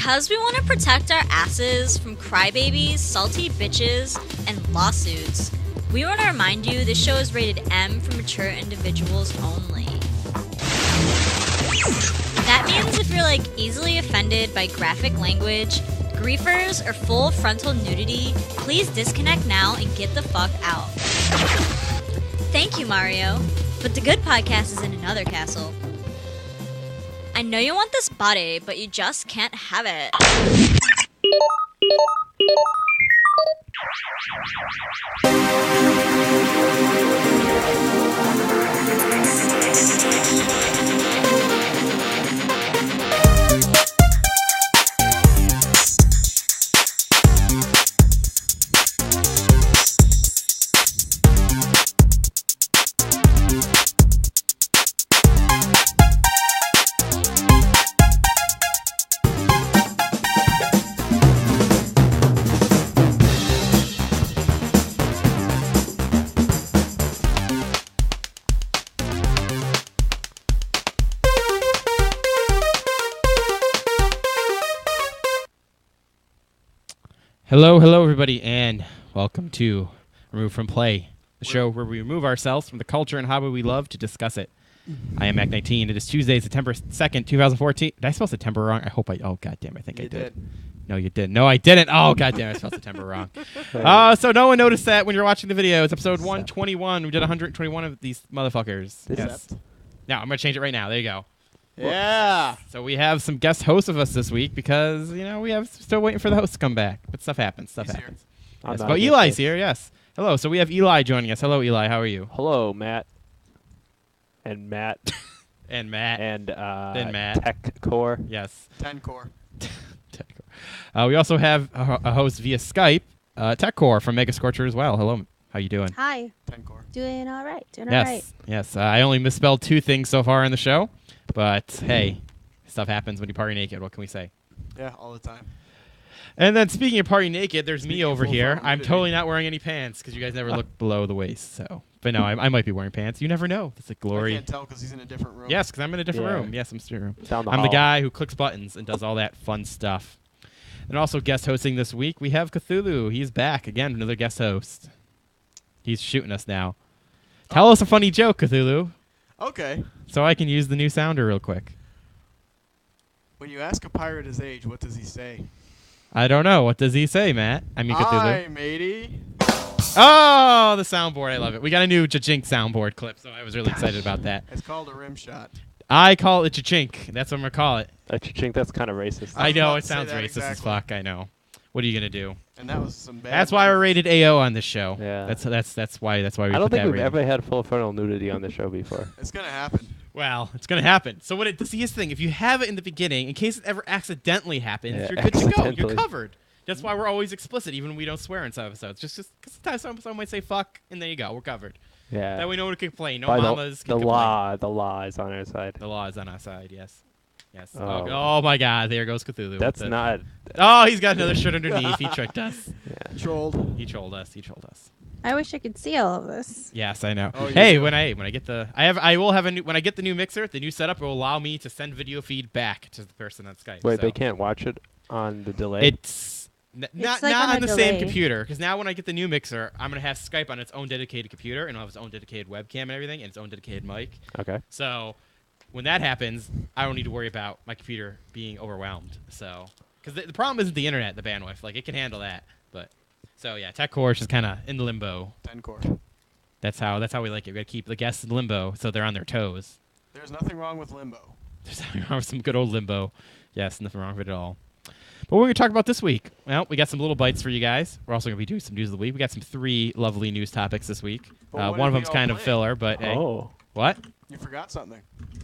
Because we want to protect our asses from crybabies, salty bitches, and lawsuits, we want to remind you this show is rated M for mature individuals only. That means if you're easily offended by graphic language, griefers, or full frontal nudity, please disconnect now and get the fuck out. Thank you, Mario. But the good podcast is in another castle. I know you want this body, but you just can't have it. Hello, everybody, and welcome to Remove from Play, the show where we remove ourselves from the culture and hobby we love to discuss it. I am Mac19. It is Tuesday, September 2nd, 2014. Did I spell September wrong? I hope I... Oh, goddamn, I think I did. No, you didn't. No, I didn't. Oh, goddamn, I spelled September wrong. So no one noticed that when you're watching the video. It's episode 121. We did 121 of these motherfuckers. Yes. Now, I'm going to change it right now. There you go. Yeah. So we have some guest hosts of us this week because, we have still waiting for the host to come back. But stuff happens. Yes. Oh, Eli's here, yes. Hello. So we have Eli joining us. Hello, Eli. How are you? Hello, Matt. And Matt. And Matt. And Matt. Tech Core. Yes. 10 Core. Tech Core. We also have a host via Skype, Tech Core from Mega Scorcher as well. Hello. How you doing? Hi. 10 Core. Doing all right. Yes. I only misspelled 2 things so far in the show. But, hey, stuff happens when you party naked. What can we say? Yeah, all the time. And then speaking of party naked, there's me over here. I'm totally not wearing any pants because you guys never look below the waist. So, but no, I might be wearing pants. You never know. It's like glory. I can't tell because he's in a different room. Yes, because I'm in a different room. Yes, I'm in a room. I'm the guy who clicks buttons and does all that fun stuff. And also guest hosting this week, we have Cthulhu. He's back. Again, another guest host. He's shooting us now. Tell us a funny joke, Cthulhu. Okay. So I can use the new sounder real quick. When you ask a pirate his age, what does he say? I don't know. What does he say, Matt? I mean, Cthulhu. Hi, matey. Oh, the soundboard. I love it. We got a new Cha-Chink soundboard clip, so I was really excited about that. It's called a rim shot. I call it Cha-Chink. That's what I'm going to call it. Cha-Chink, that's kind of racist. I know. It sounds racist as fuck. I know. What are you going to do? And that was some bad. That's why we're rated AO on this show. Yeah. That's why we I don't think we've ever had full frontal nudity on the show before. It's going to happen. Well, it's going to happen. So see his thing. If you have it in the beginning, in case it ever accidentally happens, you're good to go. You're covered. That's why we're always explicit, even when we don't swear in some episodes. Just because sometimes someone might say fuck, and there you go. We're covered. Yeah. That way no one can complain. No By mamas can complain. The law is on our side. The law is on our side, yes. Yes. Oh, my God. There goes Cthulhu. That's not... Oh, he's got another shirt underneath. He tricked us. Yeah. Trolled. He trolled us. I wish I could see all of this. Yes, I know. Oh, hey, when I get the when I get the new mixer, the new setup will allow me to send video feed back to the person on Skype. Wait, they can't watch it on the delay? It's not on the same computer, because now when I get the new mixer, I'm going to have Skype on its own dedicated computer, and it'll have its own dedicated webcam and everything, and its own dedicated mic. Okay. So when that happens, I don't need to worry about my computer being overwhelmed. So, because the problem isn't the internet, the bandwidth. It can handle that. But so yeah, Tech Core is just kind of in limbo. 10 Core. That's how we like it. We got to keep the guests in limbo so they're on their toes. There's nothing wrong with limbo. There's nothing wrong with some good old limbo. Yes, nothing wrong with it at all. But what we're going to talk about this week? Well, we got some little bites for you guys. We're also going to be doing some news of the week. We got some 3 lovely news topics this week. One of them's kind of filler, but hey. What? You forgot something.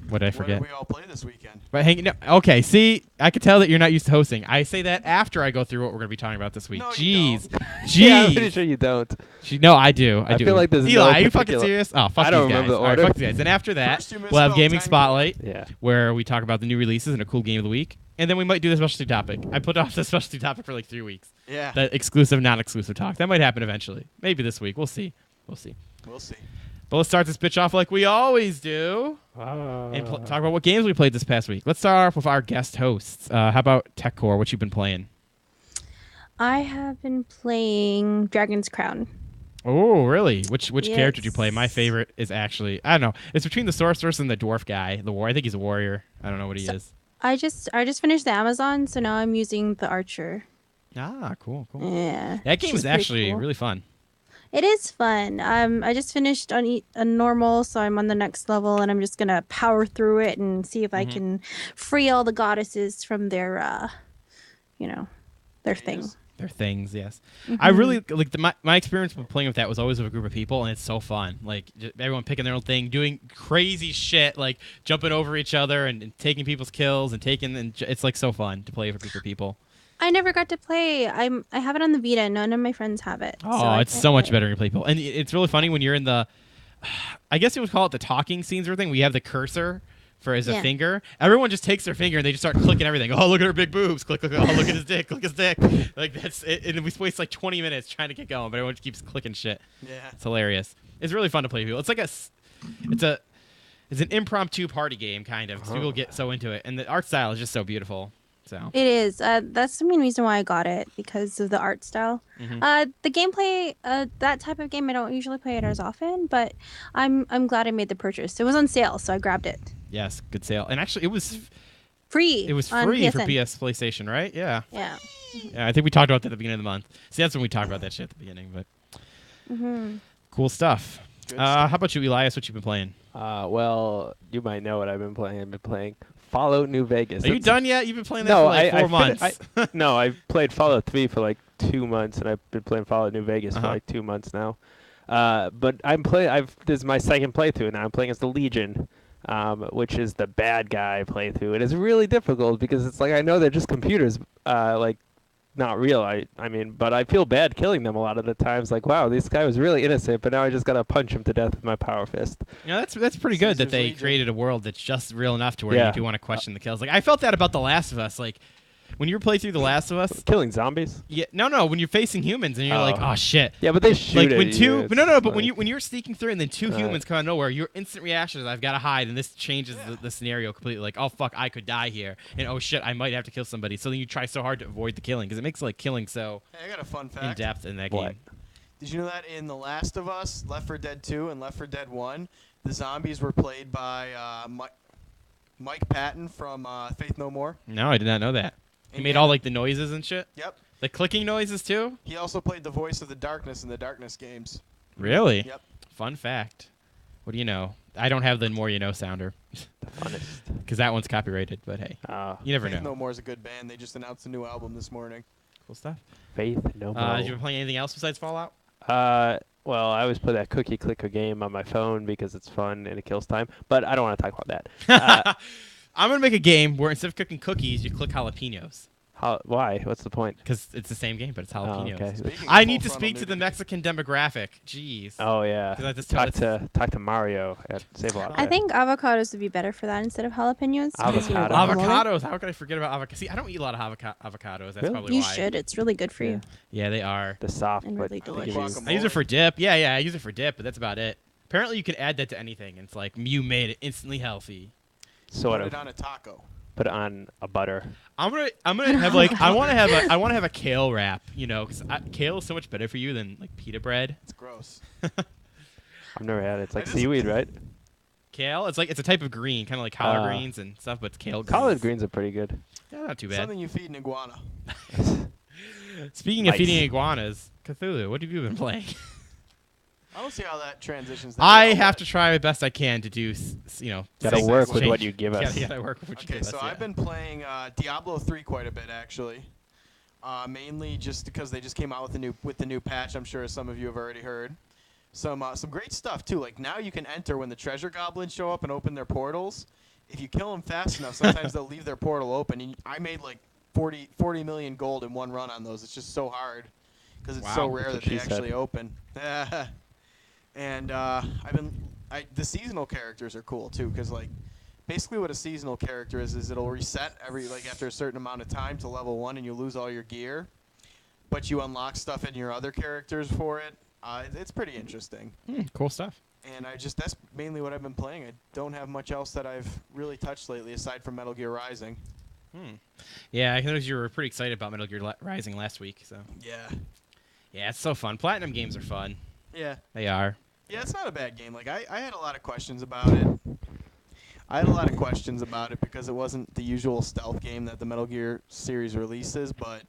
What did I forget? What did we all play this weekend? But okay, see, I could tell that you're not used to hosting. I say that after I go through what we're going to be talking about this week. No, Jeez. Yeah, I'm pretty sure you don't. No, I do. I feel like there's Eli, no are you fucking serious? Oh, fuck I don't these guys. remember the All right, order. fuck these guys. Then after that, First you we'll have misspelled Gaming 10 Spotlight, Yeah. where we talk about the new releases and a cool game of the week. And then we might do the specialty topic. I put off the specialty topic for 3 weeks. Yeah. The exclusive, non-exclusive talk. That might happen eventually. Maybe this week. We'll see. We'll see. But let's start this bitch off like we always do. And talk about what games we played this past week. Let's start off with our guest hosts. How about TechCore? What you been playing? I have been playing Dragon's Crown. Oh, really? Which character did you play? Yes. My favorite is actually, I don't know. It's between the sorceress and the dwarf guy. I think he's a warrior. I don't know what he is. I just finished the Amazon, so now I'm using the Archer. Ah, cool. Yeah. That game she's is pretty actually cool. really fun. It is fun. I just finished on a normal, so I'm on the next level, and I'm just gonna power through it and see if I can free all the goddesses from their, their thing. They're things, yes. I really like my experience with playing with that was always with a group of people, and it's so fun. Like everyone picking their own thing, doing crazy shit, like jumping over each other and taking people's kills and it's like so fun to play with a group of people. I never got to play. I have it on the Vita. None of my friends have it. Oh, so I it's can't so much play. better when you play people, and it's really funny when you're in the. I guess you would call it the talking scenes or thing. We have the cursor as a Yeah. finger. Everyone just takes their finger and they just start clicking everything. Oh, look at her big boobs. Click. Oh, look at his dick. Click his dick. Like that's it. And we waste like 20 minutes trying to get going, but everyone just keeps clicking shit. Yeah. It's hilarious. It's really fun to play with people. It's like it's an impromptu party game kind of. 'Cause people get so into it, and the art style is just so beautiful. So It is. That's the main reason why I got it, because of the art style. The gameplay, that type of game, I don't usually play it as often, but I'm glad I made the purchase. It was on sale, so I grabbed it. yes, good sale. And actually, it was Free. free on for PSN. PlayStation, right? Yeah. Yeah. Yeah, I think we talked about that at the beginning of the month. See, that's when we talked about that shit at the beginning, but cool stuff. Good How about you, Elias? What you been playing? Well, you might know what I've been playing. I've been playing Fallout New Vegas. Are you That's- done yet? You've been playing that No, for like 4 I months. No, I've played Fallout 3 for like 2 months, and I've been playing Fallout New Vegas for Uh-huh. like 2 months now. But this is my second playthrough now. I'm playing as the Legion, which is the bad guy playthrough. It is really difficult because it's like I know they're just computers, like not real. I mean, but I feel bad killing them a lot of the times. Like, wow, this guy was really innocent, but now I just gotta punch him to death with my power fist. Yeah, that's pretty good that Caesar's they Legion. created a world that's just real enough to where Yeah. you do want to question the kills. Like I felt that about The Last of Us. Like when you were playing through The Last of Us, Killing zombies? yeah, no, when you're facing humans and you're like, Oh. oh shit. Yeah, but they shoot Like at when you. two, It's but no, but funny. when you're sneaking through and then two humans come out of nowhere, your instant reaction is I've got to hide, and this changes the scenario completely. Like, oh fuck, I could die here, and oh shit, I might have to kill somebody. So then you try so hard to avoid the killing because it makes like killing so Hey, I got a fun in fact. depth in that What? game. Did you know that in The Last of Us, Left 4 Dead 2, and Left 4 Dead 1, the zombies were played by Mike Patton from Faith No More? No, I did not know that. He And made yeah, all like the noises and shit, Yep. the clicking noises too. He also played the voice of the Darkness in the Darkness games. Really? Yep. Fun fact. What do you know? I don't have the more you know sounder The funnest. because that one's copyrighted. But hey, you never Faith know. No More is a good band. They just announced a new album this morning. Cool stuff. Faith no more. Did you been playing anything else besides Fallout? Well, I always play that cookie clicker game on my phone because it's fun and it kills time. But I don't want to talk about that. I'm gonna make a game where instead of cooking cookies, you click jalapenos Why? What's the point? because it's the same game, but it's jalapenos. okay. Speaking I of need to full speak to the frontal Mexican demographic. Jeez. Oh yeah. 'Cause I just Talk to Mario at Save a Lot. I think avocados would be better for that instead of jalapenos. because you Avocado. guacamole. Avocados. How could I forget about avocados? See, I don't eat a lot of avocados. That's Really? probably You why. should. It's really good for you. Yeah, they are. the soft And but really they give you- delicious. I use it for dip. Yeah, I use it for dip, but that's about it. Apparently, you can add that to anything. And it's like you made it instantly healthy. sort Put of it on a taco. put it on a butter. I'm gonna have like I want to have a kale wrap. You know, because kale is so much better for you than like pita bread. It's gross. I've never had it. It's like It is- seaweed, right? Kale, it's a type of green, kind of like collard greens and stuff, but it's kale. Collard greens are pretty good. Yeah, not too bad. Something you feed an iguana. Speaking of Nice. feeding iguanas, Cthulhu, what have you been playing? I don't see how that transitions. that I well, have but- to try my best I can to do, Gotta things work with change. what you give us. Gotta work with what you Okay, give so us. I've been playing Diablo 3 quite a bit actually. Mainly just because they just came out with the new patch. I'm sure some of you have already heard. Some great stuff too. Like now you can enter when the treasure goblins show up and open their portals. If you kill them fast enough, sometimes they'll leave their portal open. And I made like 40 million gold in one run on those. It's just so hard because it's so Wow, rare that's that what they she said. actually open. And the seasonal characters are cool too because like basically what a seasonal character is it'll reset after a certain amount of time to level 1 and you lose all your gear, but you unlock stuff in your other characters for it It's pretty interesting. Cool stuff. And that's mainly what I've been playing. I don't have much else that I've really touched lately aside from Metal Gear Rising. Yeah, I noticed you were pretty excited about Metal Gear Rising last week. So Yeah. it's so fun. Platinum games are fun. Yeah. They are. Yeah, it's not a bad game. Like I had a lot of questions about it. Because it wasn't the usual stealth game that the Metal Gear series releases, but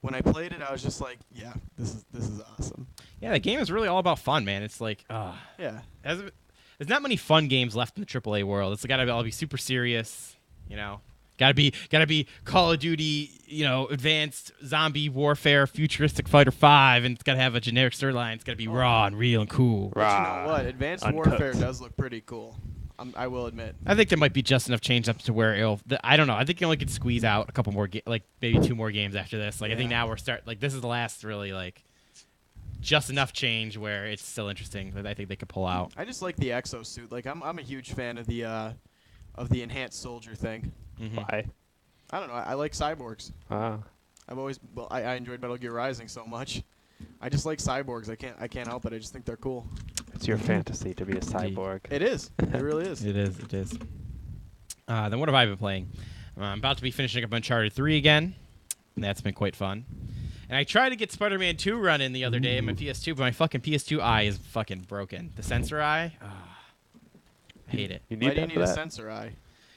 when I played it, I was just like, yeah, this is awesome. Yeah, the game is really all about fun, man. It's like, Yeah. there's not many fun games left in the AAA world. It's got to all be super serious, you know. Gotta be Call of Duty, you know, advanced zombie warfare, futuristic fighter 5, and it's gotta have a generic storyline. It's gotta be raw and real and cool. But you know what? Advanced Uncooked. Warfare does look pretty cool. I will admit. I think there might be just enough change up to where I don't know. I think you only could squeeze out a couple more, like maybe 2 more games after this. Like I think now this is the last really like just enough change where it's still interesting that I think they could pull out. I just like the exosuit. Like I'm a huge fan of the enhanced soldier thing. Why? I don't know. I like cyborgs. Ah. I enjoyed Metal Gear Rising so much. I just like cyborgs. I can't help it. I just think they're cool. It's your fantasy to be a cyborg. It is. It really is. It is. Then what have I been playing? I'm about to be finishing up Uncharted 3 again, and that's been quite fun. And I tried to get Spider-Man 2 running the other day on my PS2, but my fucking PS2 eye is fucking broken. The sensor eye? I hate it. You Why need do you that need for a that? sensor eye?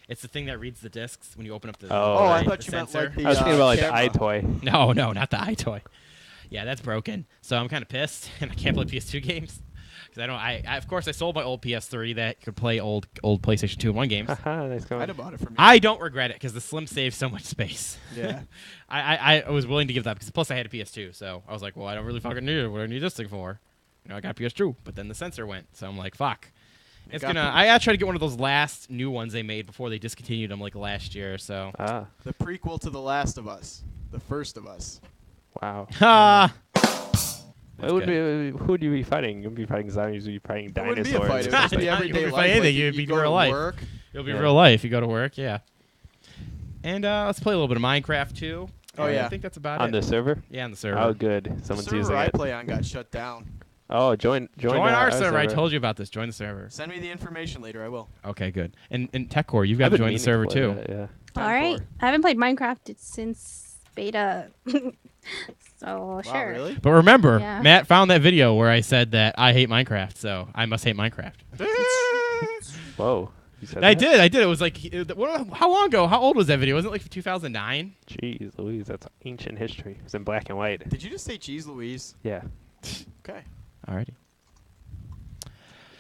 It's the thing that reads the discs when you open up the Oh, I right. thought you meant like the. I was thinking about like the camera. iToy. No, not the iToy. Yeah, that's broken. So I'm kind of pissed, and I can't play PS2 games. Because of course, I sold my old PS3 that could play old PlayStation 2 and 1 games. Haha, nice going. I'd have bought it from you. I don't regret it because the Slim saves so much space. Yeah. I was willing to give that because plus I had a PS2, so I was like, well, I don't really fucking need it. What do I need this thing for? You know, I got a PS2, but then the sensor went, so I'm like, fuck. It's got gonna. I tried to get one of those last new ones they made before they discontinued them like last year. or So. Ah, The prequel to The Last of Us. The First of Us. wow. Ha! Who would you be fighting? You'd be fighting zombies. You'd be fighting It wouldn't dinosaurs. be a fight. It would just be You everyday wouldn't life. fight anything. Like, You'd be go real to life. work. It'll be Yeah. real life. You go to work, yeah. And let's play a little bit of Minecraft too. Oh, And yeah. I think that's about On it. the server? Yeah, on the server. Oh, good. The Someone's server using I it. play on got shut down. Oh, join our server. I told you about this. Join the server. Send me the information later. I will. Okay, good. And TechCore, you've got I've to been join the meaning server to play too. that, yeah. All right. I haven't played Minecraft since beta. So Wow, sure. really? But remember, Yeah. Matt found that video where I said that I hate Minecraft, so I must hate Minecraft. Whoa. You said I that? did. It was like, how long ago? How old was that video? Wasn't it like 2009? Jeez Louise, that's ancient history. It was in black and white. Did you just say cheese, Louise? Yeah. Okay. Alrighty.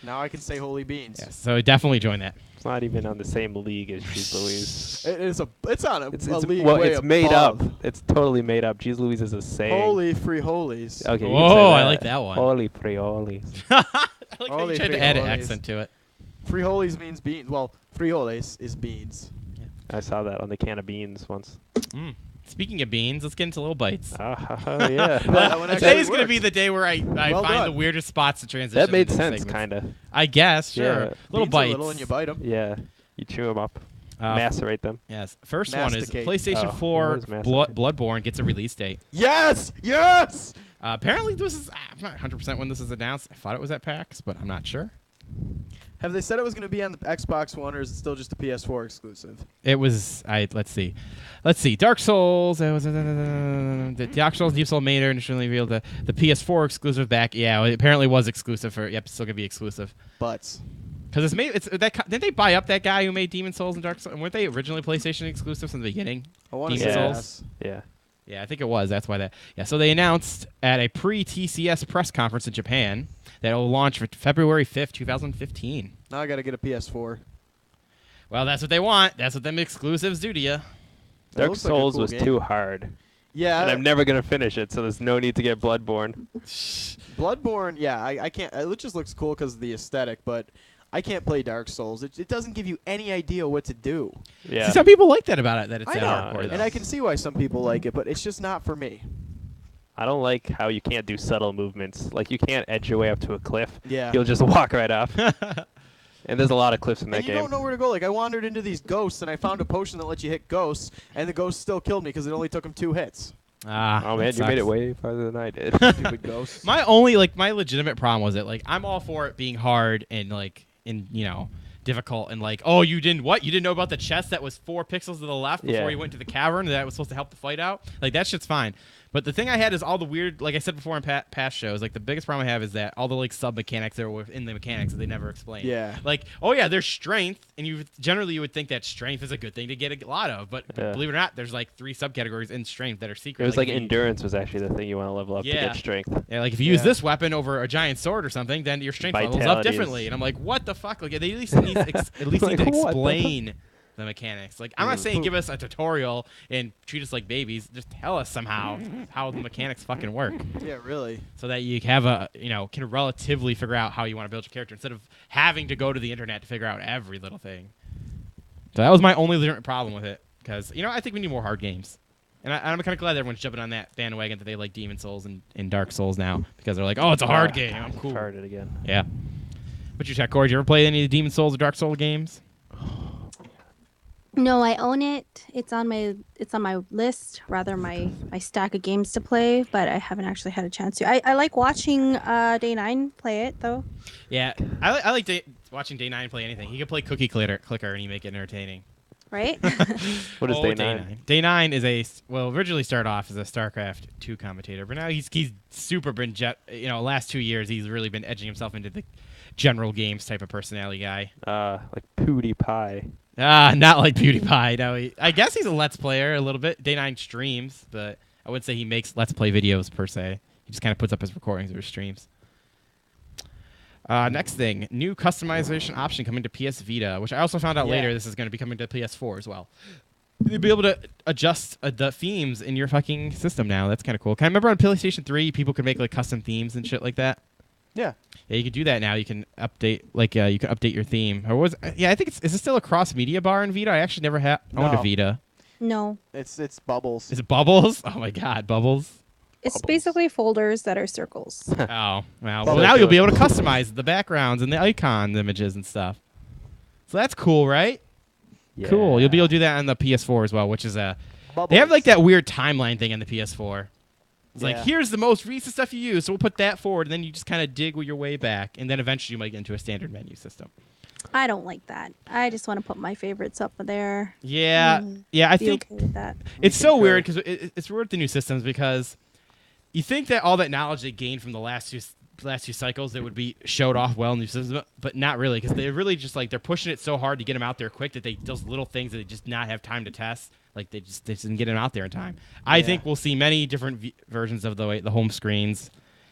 Now I can say holy beans. Yeah, so definitely join that. It's not even on the same league as Jeez Louise. It's on a, It's a league well, way it's made above. up. It's totally made up. Jeez Louise is a saying. Holy free holies. Okay, you Whoa, can say I that. like that one. Holy frioles. I like how Holy you tried to add an frijoles. accent to it. Free holies means beans. Well, frijoles is beans. I saw that on the can of beans once. Speaking of beans, let's get into little bites. Ah, yeah. That one actually Today's going to worked. be the day where I Well find the done. weirdest spots to transition. That made into sense, segments. kind of. I guess, sure. Yeah. Little Beans are bites. little and you bite them. Yeah. You chew them up, Uh, macerate them. Yes. First one is Masticate. PlayStation Oh, 4 what is macerate? Bloodborne gets a release date. Yes! Yes! Apparently, this is. I'm not 100% when this is announced. I thought it was at PAX, but I'm not sure. Have they said it was going to be on the Xbox One, or is it still just a PS4 exclusive? It was. Let's see. Dark Souls. It was the Dark Souls Deep Soul Mater initially revealed the PS4 exclusive back. Yeah, it apparently was exclusive for. Yep, it's still gonna be exclusive. Butts. Because it's made. It's that. Didn't they buy up that guy who made Demon Souls and Dark Souls? Weren't they originally PlayStation exclusives in the beginning? I want to Demon say Souls? yes. Yeah. Yeah, I think it was. That's why that. Yeah, so they announced at a pre-TCS press conference in Japan that it will launch for February 5th, 2015. Now I got to get a PS4. Well, that's what they want. That's what them exclusives do to you. That Dark looks like a Souls cool was game. too hard. Yeah, And I'm never going to finish it, so there's no need to get Bloodborne. Bloodborne. Yeah, I can't. It just looks cool because of the aesthetic, but I can't play Dark Souls. It doesn't give you any idea what to do. Yeah. See, some people like that about it, that it's I that know, hardcore. and though. and I can see why some people like it, but it's just not for me. I don't like how you can't do subtle movements. Like, you can't edge your way up to a cliff. Yeah. You'll just walk right off. And there's a lot of cliffs in that And you game. don't know where to go. Like, I wandered into these ghosts, and I found a potion that lets you hit ghosts, and the ghost still killed me because it only took them 2 hits. Ah, Oh that man, you made it sucks. way farther than I did. Stupid ghosts. My legitimate problem was it. Like, I'm all for it being hard and difficult and like, oh, you didn't know about the chest that was 4 pixels to the left before Yeah. you went to the cavern that was supposed to help the fight out. Like, that shit's fine. But the thing I had is all the weird, like I said before in past shows, like the biggest problem I have is that all the like sub mechanics that are within the mechanics that they never explain. Yeah. Like, oh yeah, there's strength, and you would think that strength is a good thing to get a lot of, but Yeah. believe it or not, there's like 3 subcategories in strength that are secret. It was like if you- endurance was actually the thing you want to level up to Yeah. get strength. Yeah, like if you use Yeah. this weapon over a giant sword or something, then your strength levels up Vitality differently. is- And I'm like, what the fuck? Like they at least need to Like, what the fuck? explain the mechanics. Like I'm not saying give us a tutorial and treat us like babies. Just tell us somehow how the mechanics fucking work, Yeah, really. so that you have can relatively figure out how you want to build your character instead of having to go to the internet to figure out every little thing. So that was my only legitimate problem with it, because I think we need more hard games. And I'm kind of glad that everyone's jumping on that bandwagon that they like Demon Souls and Dark Souls now, because they're like, oh, it's a hard game. I'm cool. Started again. Yeah. What's your tech, Corey? Did you ever play any of the Demon Souls or Dark Souls games? No, I own it. It's on my list, rather my stack of games to play, but I haven't actually had a chance to. I like watching Day 9 play it though. Yeah, I like watching Day 9 play anything. He can play Cookie Clicker and he make it entertaining. Right? What is Oh, Day 9? Day 9 is originally started off as a StarCraft 2 commentator, but now he's super been last 2 years he's really been edging himself into the general games type of personality guy. Like PewDiePie. Not like PewDiePie. No, I guess he's a Let's Player a little bit. Day 9 streams, but I wouldn't say he makes Let's Play videos per se. He just kind of puts up his recordings or his streams. Next thing, new customization option coming to PS Vita, which I also found out Yeah. later this is going to be coming to PS4 as well. You'll be able to adjust the themes in your fucking system now. That's kind of cool. Can I remember on PlayStation 3, people could make like custom themes and shit like that? Yeah. Yeah, you can do that now. You can update you can update your theme. Or I think is it still a cross media bar in Vita? I actually never owned a No. Vita. No. It's Bubbles. Is it Bubbles? Oh my god, Bubbles. It's basically folders that are circles. Oh, well, Bubbles now do you'll be it. able to customize the backgrounds and the icon images and stuff. So that's cool, right? Cool. You'll be able to do that on the PS4 as well, which is Bubbles. they have like that weird timeline thing on the PS4. It's like, Yeah. here's the most recent stuff you use, so we'll put that forward, and then you just kind of dig your way back, and then eventually you might get into a standard menu system. I don't like that. I just want to put my favorites up there. Yeah, yeah, I Be think okay with that. it's so concur. weird because it's weird with the new systems because you think that all that knowledge they gained from the last two cycles that would be showed off well in the new systems, but not really, because they're really just like they're pushing it so hard to get them out there quick that those little things that they just not have time to test. Like they just didn't get them out there in time. I Yeah. think we'll see many different versions of the home screens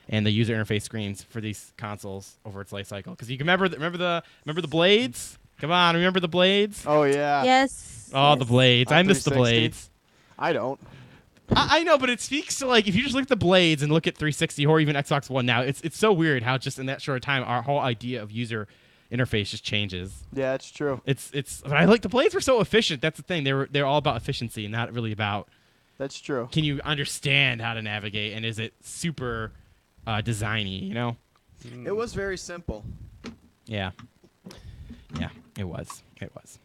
and the user interface screens for these consoles over its life cycle. Because you can remember the blades. Come on, remember the blades? Oh yeah. Yes. Oh, yes. the blades! On I miss the 360. blades. I don't. I know, but it speaks to like if you just look at the blades and look at 360 or even Xbox One now, it's so weird how just in that short time our whole idea of user interface just changes. Yeah, it's true. It's but I like the blades were so efficient. That's the thing. They're all about efficiency and not really about That's true. can you understand how to navigate and is it super designy, you know? It was very simple. Yeah. Yeah, it was. It was.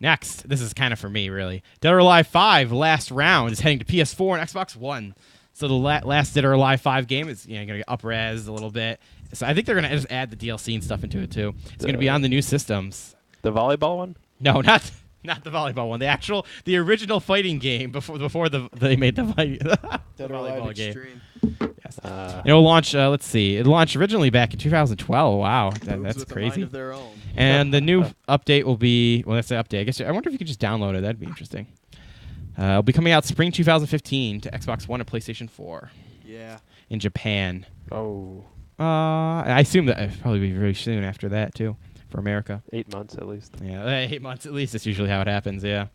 Next, this is kind of for me, really. Dead or Alive 5, last round, is heading to PS4 and Xbox One. So the last Dead or Alive 5 game is going to get up-res a little bit. So I think they're going to just add the DLC and stuff into it, too. It's going to be on the new systems. The volleyball one? No, not the volleyball one. The original fighting game before they made the Dead or Alive volleyball game. Extreme. Yes. It'll launch, let's see. It launched originally back in 2012. Wow, Moves that's with a mind crazy. of their own. And the new update will be, well, that's the update. I wonder if you could just download it. That'd be interesting. It'll be coming out spring 2015 to Xbox One and PlayStation 4 Yeah. in Japan. Oh, I assume that it'll probably be very soon after that, too, for America. 8 months at least. Yeah, 8 months at least. That's usually how it happens, yeah.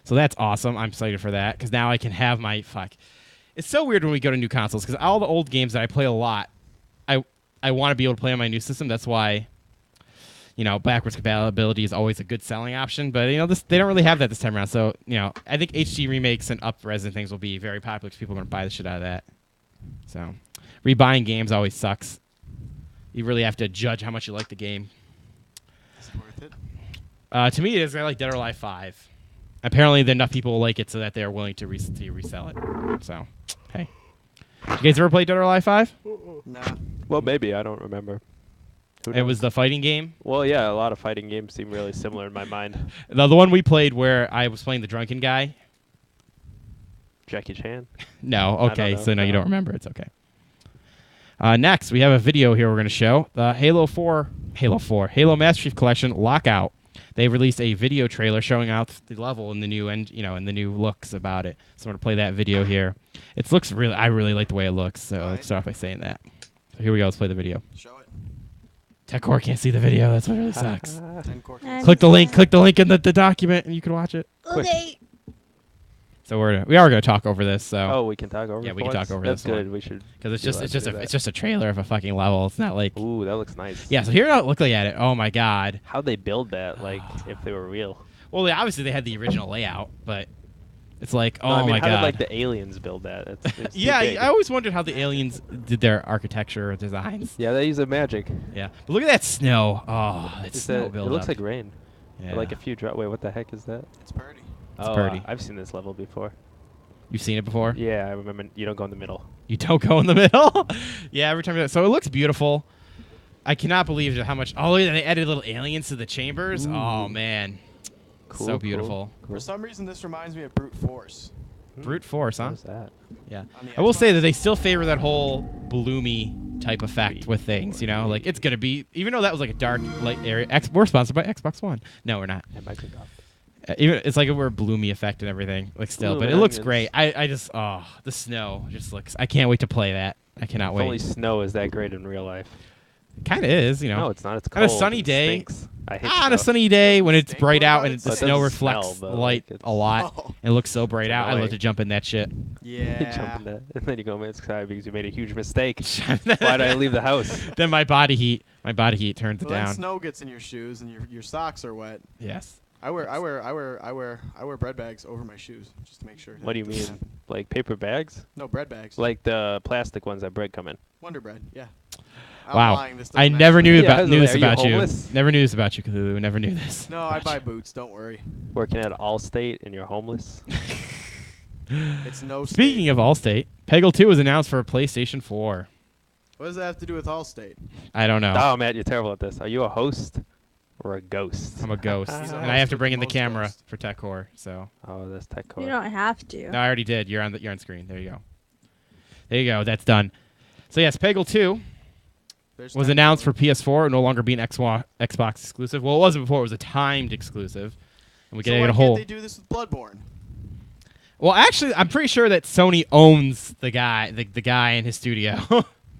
So that's awesome. I'm excited for that because now I can have my, It's so weird when we go to new consoles because all the old games that I play a lot, I want to be able to play on my new system. That's why, backwards compatibility is always a good selling option. But, they don't really have that this time around. So, I think HD remakes and up-res and things will be very popular because people are going to buy the shit out of that. So, rebuying games always sucks. You really have to judge how much you like the game. Is it worth it? To me, it is. I like Dead or Alive 5. Apparently, enough people like it so that they're willing to resell it. So, hey. You guys ever played Dead or Alive 5? Nah. Well, maybe. I don't remember. Who It knows? was the fighting game. Well, yeah, a lot of fighting games seem really similar in my mind. The one we played where I was playing the drunken guy. Jackie Chan. No, don't okay, know. so no, you No. don't remember. It's okay. Next, we have a video here we're going to show. The Halo Master Chief Collection Lockout. They released a video trailer showing out the level and the new and the new looks about it. So I'm going to play that video here. It looks really, I really like the way it looks. So Right. let's start off by saying that. So here we go. Let's play the video. Show it. TechCore can't see the video. That's what really sucks. 10 core. And- Click the link in the document, and you can watch it. Okay. So we are going to talk over this. So Oh, we can talk over. Yeah, it we for can talk once? over That's this one. good. We should. because it's be allowed to do that. it's just a trailer of a fucking level. It's not like Ooh, that looks nice. yeah. So here, looking at it. Oh my god. How'd they build that? Like, if they were real? Well, obviously they had the original layout, but it's like oh No, I mean, my how god. did like the aliens build that? It's too yeah, big. I always wondered how the aliens did their architecture or designs. Yeah, they use a magic. Yeah, but look at that snow. Oh, that Is snow that, it build looks up. like rain. yeah. Like a few drop. Wait, what the heck is that? It's pretty. It's oh, pretty. I've seen this level before. You've seen it before. Yeah, I remember. You don't go in the middle. You don't go in the middle. Yeah, every time. So it looks beautiful. I cannot believe how much. Oh, look at that, they added little aliens to the chambers. Oh Ooh. man, Cool, so cool, beautiful. For some reason, this reminds me of Brute Force. Brute force, huh? What's that? Yeah. On the I will say Xbox. that they still favor that whole bloomy type effect with things. You know, like it's gonna be, even though that was like a dark light area. We're sponsored by Xbox One. No, we're not. And Microsoft. Even it's like we're a bloomy effect and everything. Like still, but it Bloom looks onions. great. I just the snow just looks. I can't wait to play that. I cannot If only wait. snow is that great in real life. Kind of is, you know. No, it's not. It's On a cold. sunny It day- stinks. I hate On a snow. sunny day when it's Stink bright what out about and it? the But it snow doesn't reflects smell, the but, light like, a lot. Oh, It looks so bright It's out. I love annoying. to jump in that shit. You yeah. jump in that, and then you go, man, it's excited because you made a huge mistake. Why did I leave the house? Then my body heat turns it Well, then down. snow gets in your shoes and your socks are wet. Yes. I wear bread bags over my shoes just to make sure. What do you that doesn't mean? happen. Like paper bags? No bread bags. Like the plastic ones that bread come in? Wonder Bread. Yeah. I'm Wow. lying, this I doesn't never actually- knew Yeah, I about was knew like, this are you about you. homeless? Never knew this about you, Cthulhu. Never knew this. No, I buy boots. Don't worry. Working at Allstate and you're homeless? It's no. Speaking of Allstate, Peggle 2 was announced for PlayStation 4. What does that have to do with Allstate? I don't know. Oh, Matt, you're terrible at this. Are you a host or a ghost? I'm a ghost, He's a and I have host to with bring the in the most camera ghosts. for TechCore. So Oh, that's tech You core. don't have to. no, I already did. You're on screen. There you go. There you go. That's done. So yes, Peggle 2 There's was time announced for for PS4. It will no longer be an Xbox exclusive. Well, it wasn't before. It was a timed exclusive, and we it. So get why a can't whole. they do this with Bloodborne? Well, actually, I'm pretty sure that Sony owns the guy, the guy in his studio.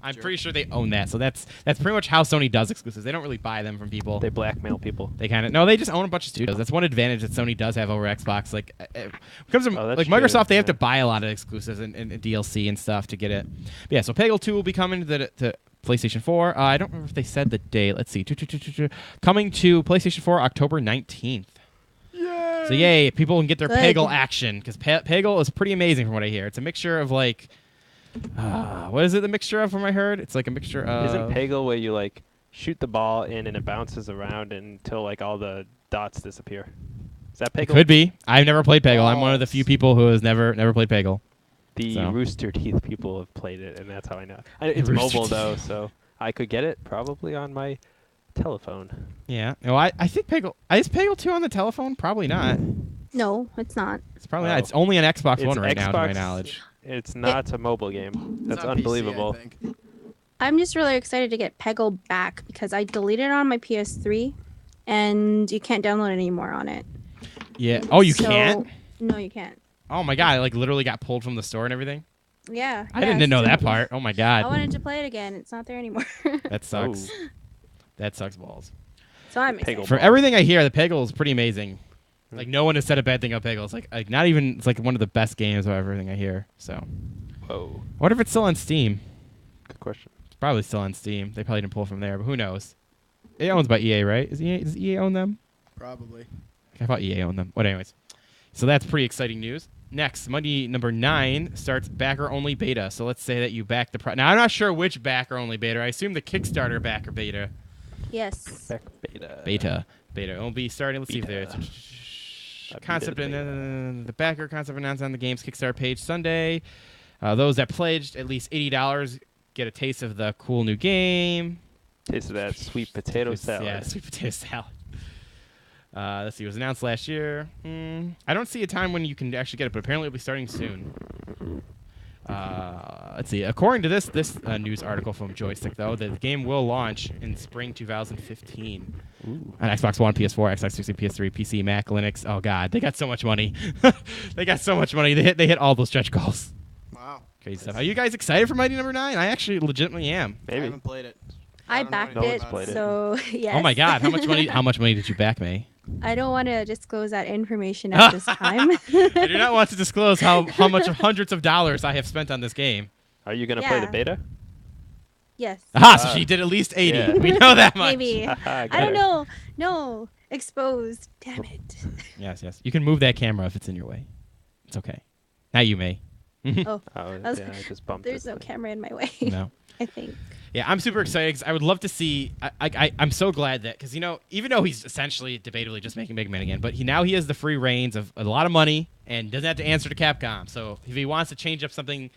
I'm Sure. pretty sure they own that. So that's pretty much how Sony does exclusives. They don't really buy them from people. They blackmail people. They kind of no, they just own a bunch of studios. That's one advantage that Sony does have over Xbox. Like, when it comes to Oh, that's like true, Microsoft, they have yeah. to buy a lot of exclusives and DLC and stuff to get it. But yeah, so Peggle 2 will be coming to PlayStation 4. I don't remember if they said the date. Let's see. Coming to PlayStation 4 October 19th. Yay! So yay, people can get their Good. Peggle action because Peggle is pretty amazing from what I hear. It's a mixture of like, what is it? The mixture of from I heard? It's like a mixture of. Isn't Peggle where you like shoot the ball in and it bounces around until like all the dots disappear? Is that Peggle? Could be. I've never played Peggle. I'm one of the Balls. few people who has never played Peggle. The So. Rooster Teeth people have played it, and that's how I know. It's Rooster mobile Teeth. though, so I could get it probably on my telephone. Yeah. No, I think Peggle. Is Peggle 2 on the telephone? Probably not. No, it's not. It's probably Oh. not. It's only on Xbox It's One right now, to my Xbox- knowledge. It's not a mobile game. It's That's on PC, I unbelievable. think. I'm just really excited to get Peggle back because I deleted it on my PS3 and you can't download it anymore on it. Yeah. Oh, you So- can't? No, you can't. Oh my god! It, like literally got pulled from the store and everything. Yeah. I yeah, didn't know it's that still- part. Oh my I god. wanted to play it again. It's not there anymore. That sucks. Oh. That sucks balls. So I'm Peggle. excited. For everything I hear, the Peggle is pretty amazing. Like no one has said a bad thing about Peggle. It's like not even. It's like one of the best games of everything I hear. So Whoa. I wonder if it's still on Steam. Good question. It's probably still on Steam. They probably didn't pull from there, but who knows? It owns by EA, right? Does EA own them? Probably. I thought EA owned them. But anyways, so that's pretty exciting news. Next, Monday number 9 starts backer-only beta. So let's say that you back the now I'm not sure which backer-only beta. I assume the Kickstarter backer beta. Yes. Back beta. Beta. It will be starting. Let's see if Beta. there's. concept did and the backer concept announced on the game's Kickstarter page Sunday. Those that pledged at least $80 get a taste of the cool new game. Taste of that sweet potato salad. Yeah, sweet potato salad. Let's see, it was announced last year. I don't see a time when you can actually get it, but apparently it'll be starting soon. Let's see. According to this news article from Joystick, though, the game will launch in spring 2015 on Xbox One, PS4, Xbox 360, PS3, PC, Mac, Linux. Oh God, they got so much money. They got so much money. They hit all those stretch goals. Wow. Crazy stuff. Are you guys excited for Mighty Number 9? I actually legitimately am. I Maybe. haven't played it. I don't know backed anything it, about played it. so yes. Oh my God, how much money? How much money did you back, May? I don't want to disclose that information at this time. I do not want to disclose how much of hundreds of dollars I have spent on this game. Are you gonna play the Yeah. beta? Yes. Aha, so she did at least 80. Yeah. We know that much. Maybe. I don't know. No. Exposed. Damn it. Yes. You can move that camera if it's in your way. It's okay. Not you, May. Oh, Oh, was- yeah, I just bumped there's it. no camera in my way. No. I think. Yeah, I'm super excited 'cause I would love to see. I'm so glad that because even though he's essentially debatably just making Mega Man again, but he has the free reins of a lot of money and doesn't have to answer to Capcom. So if he wants to change up something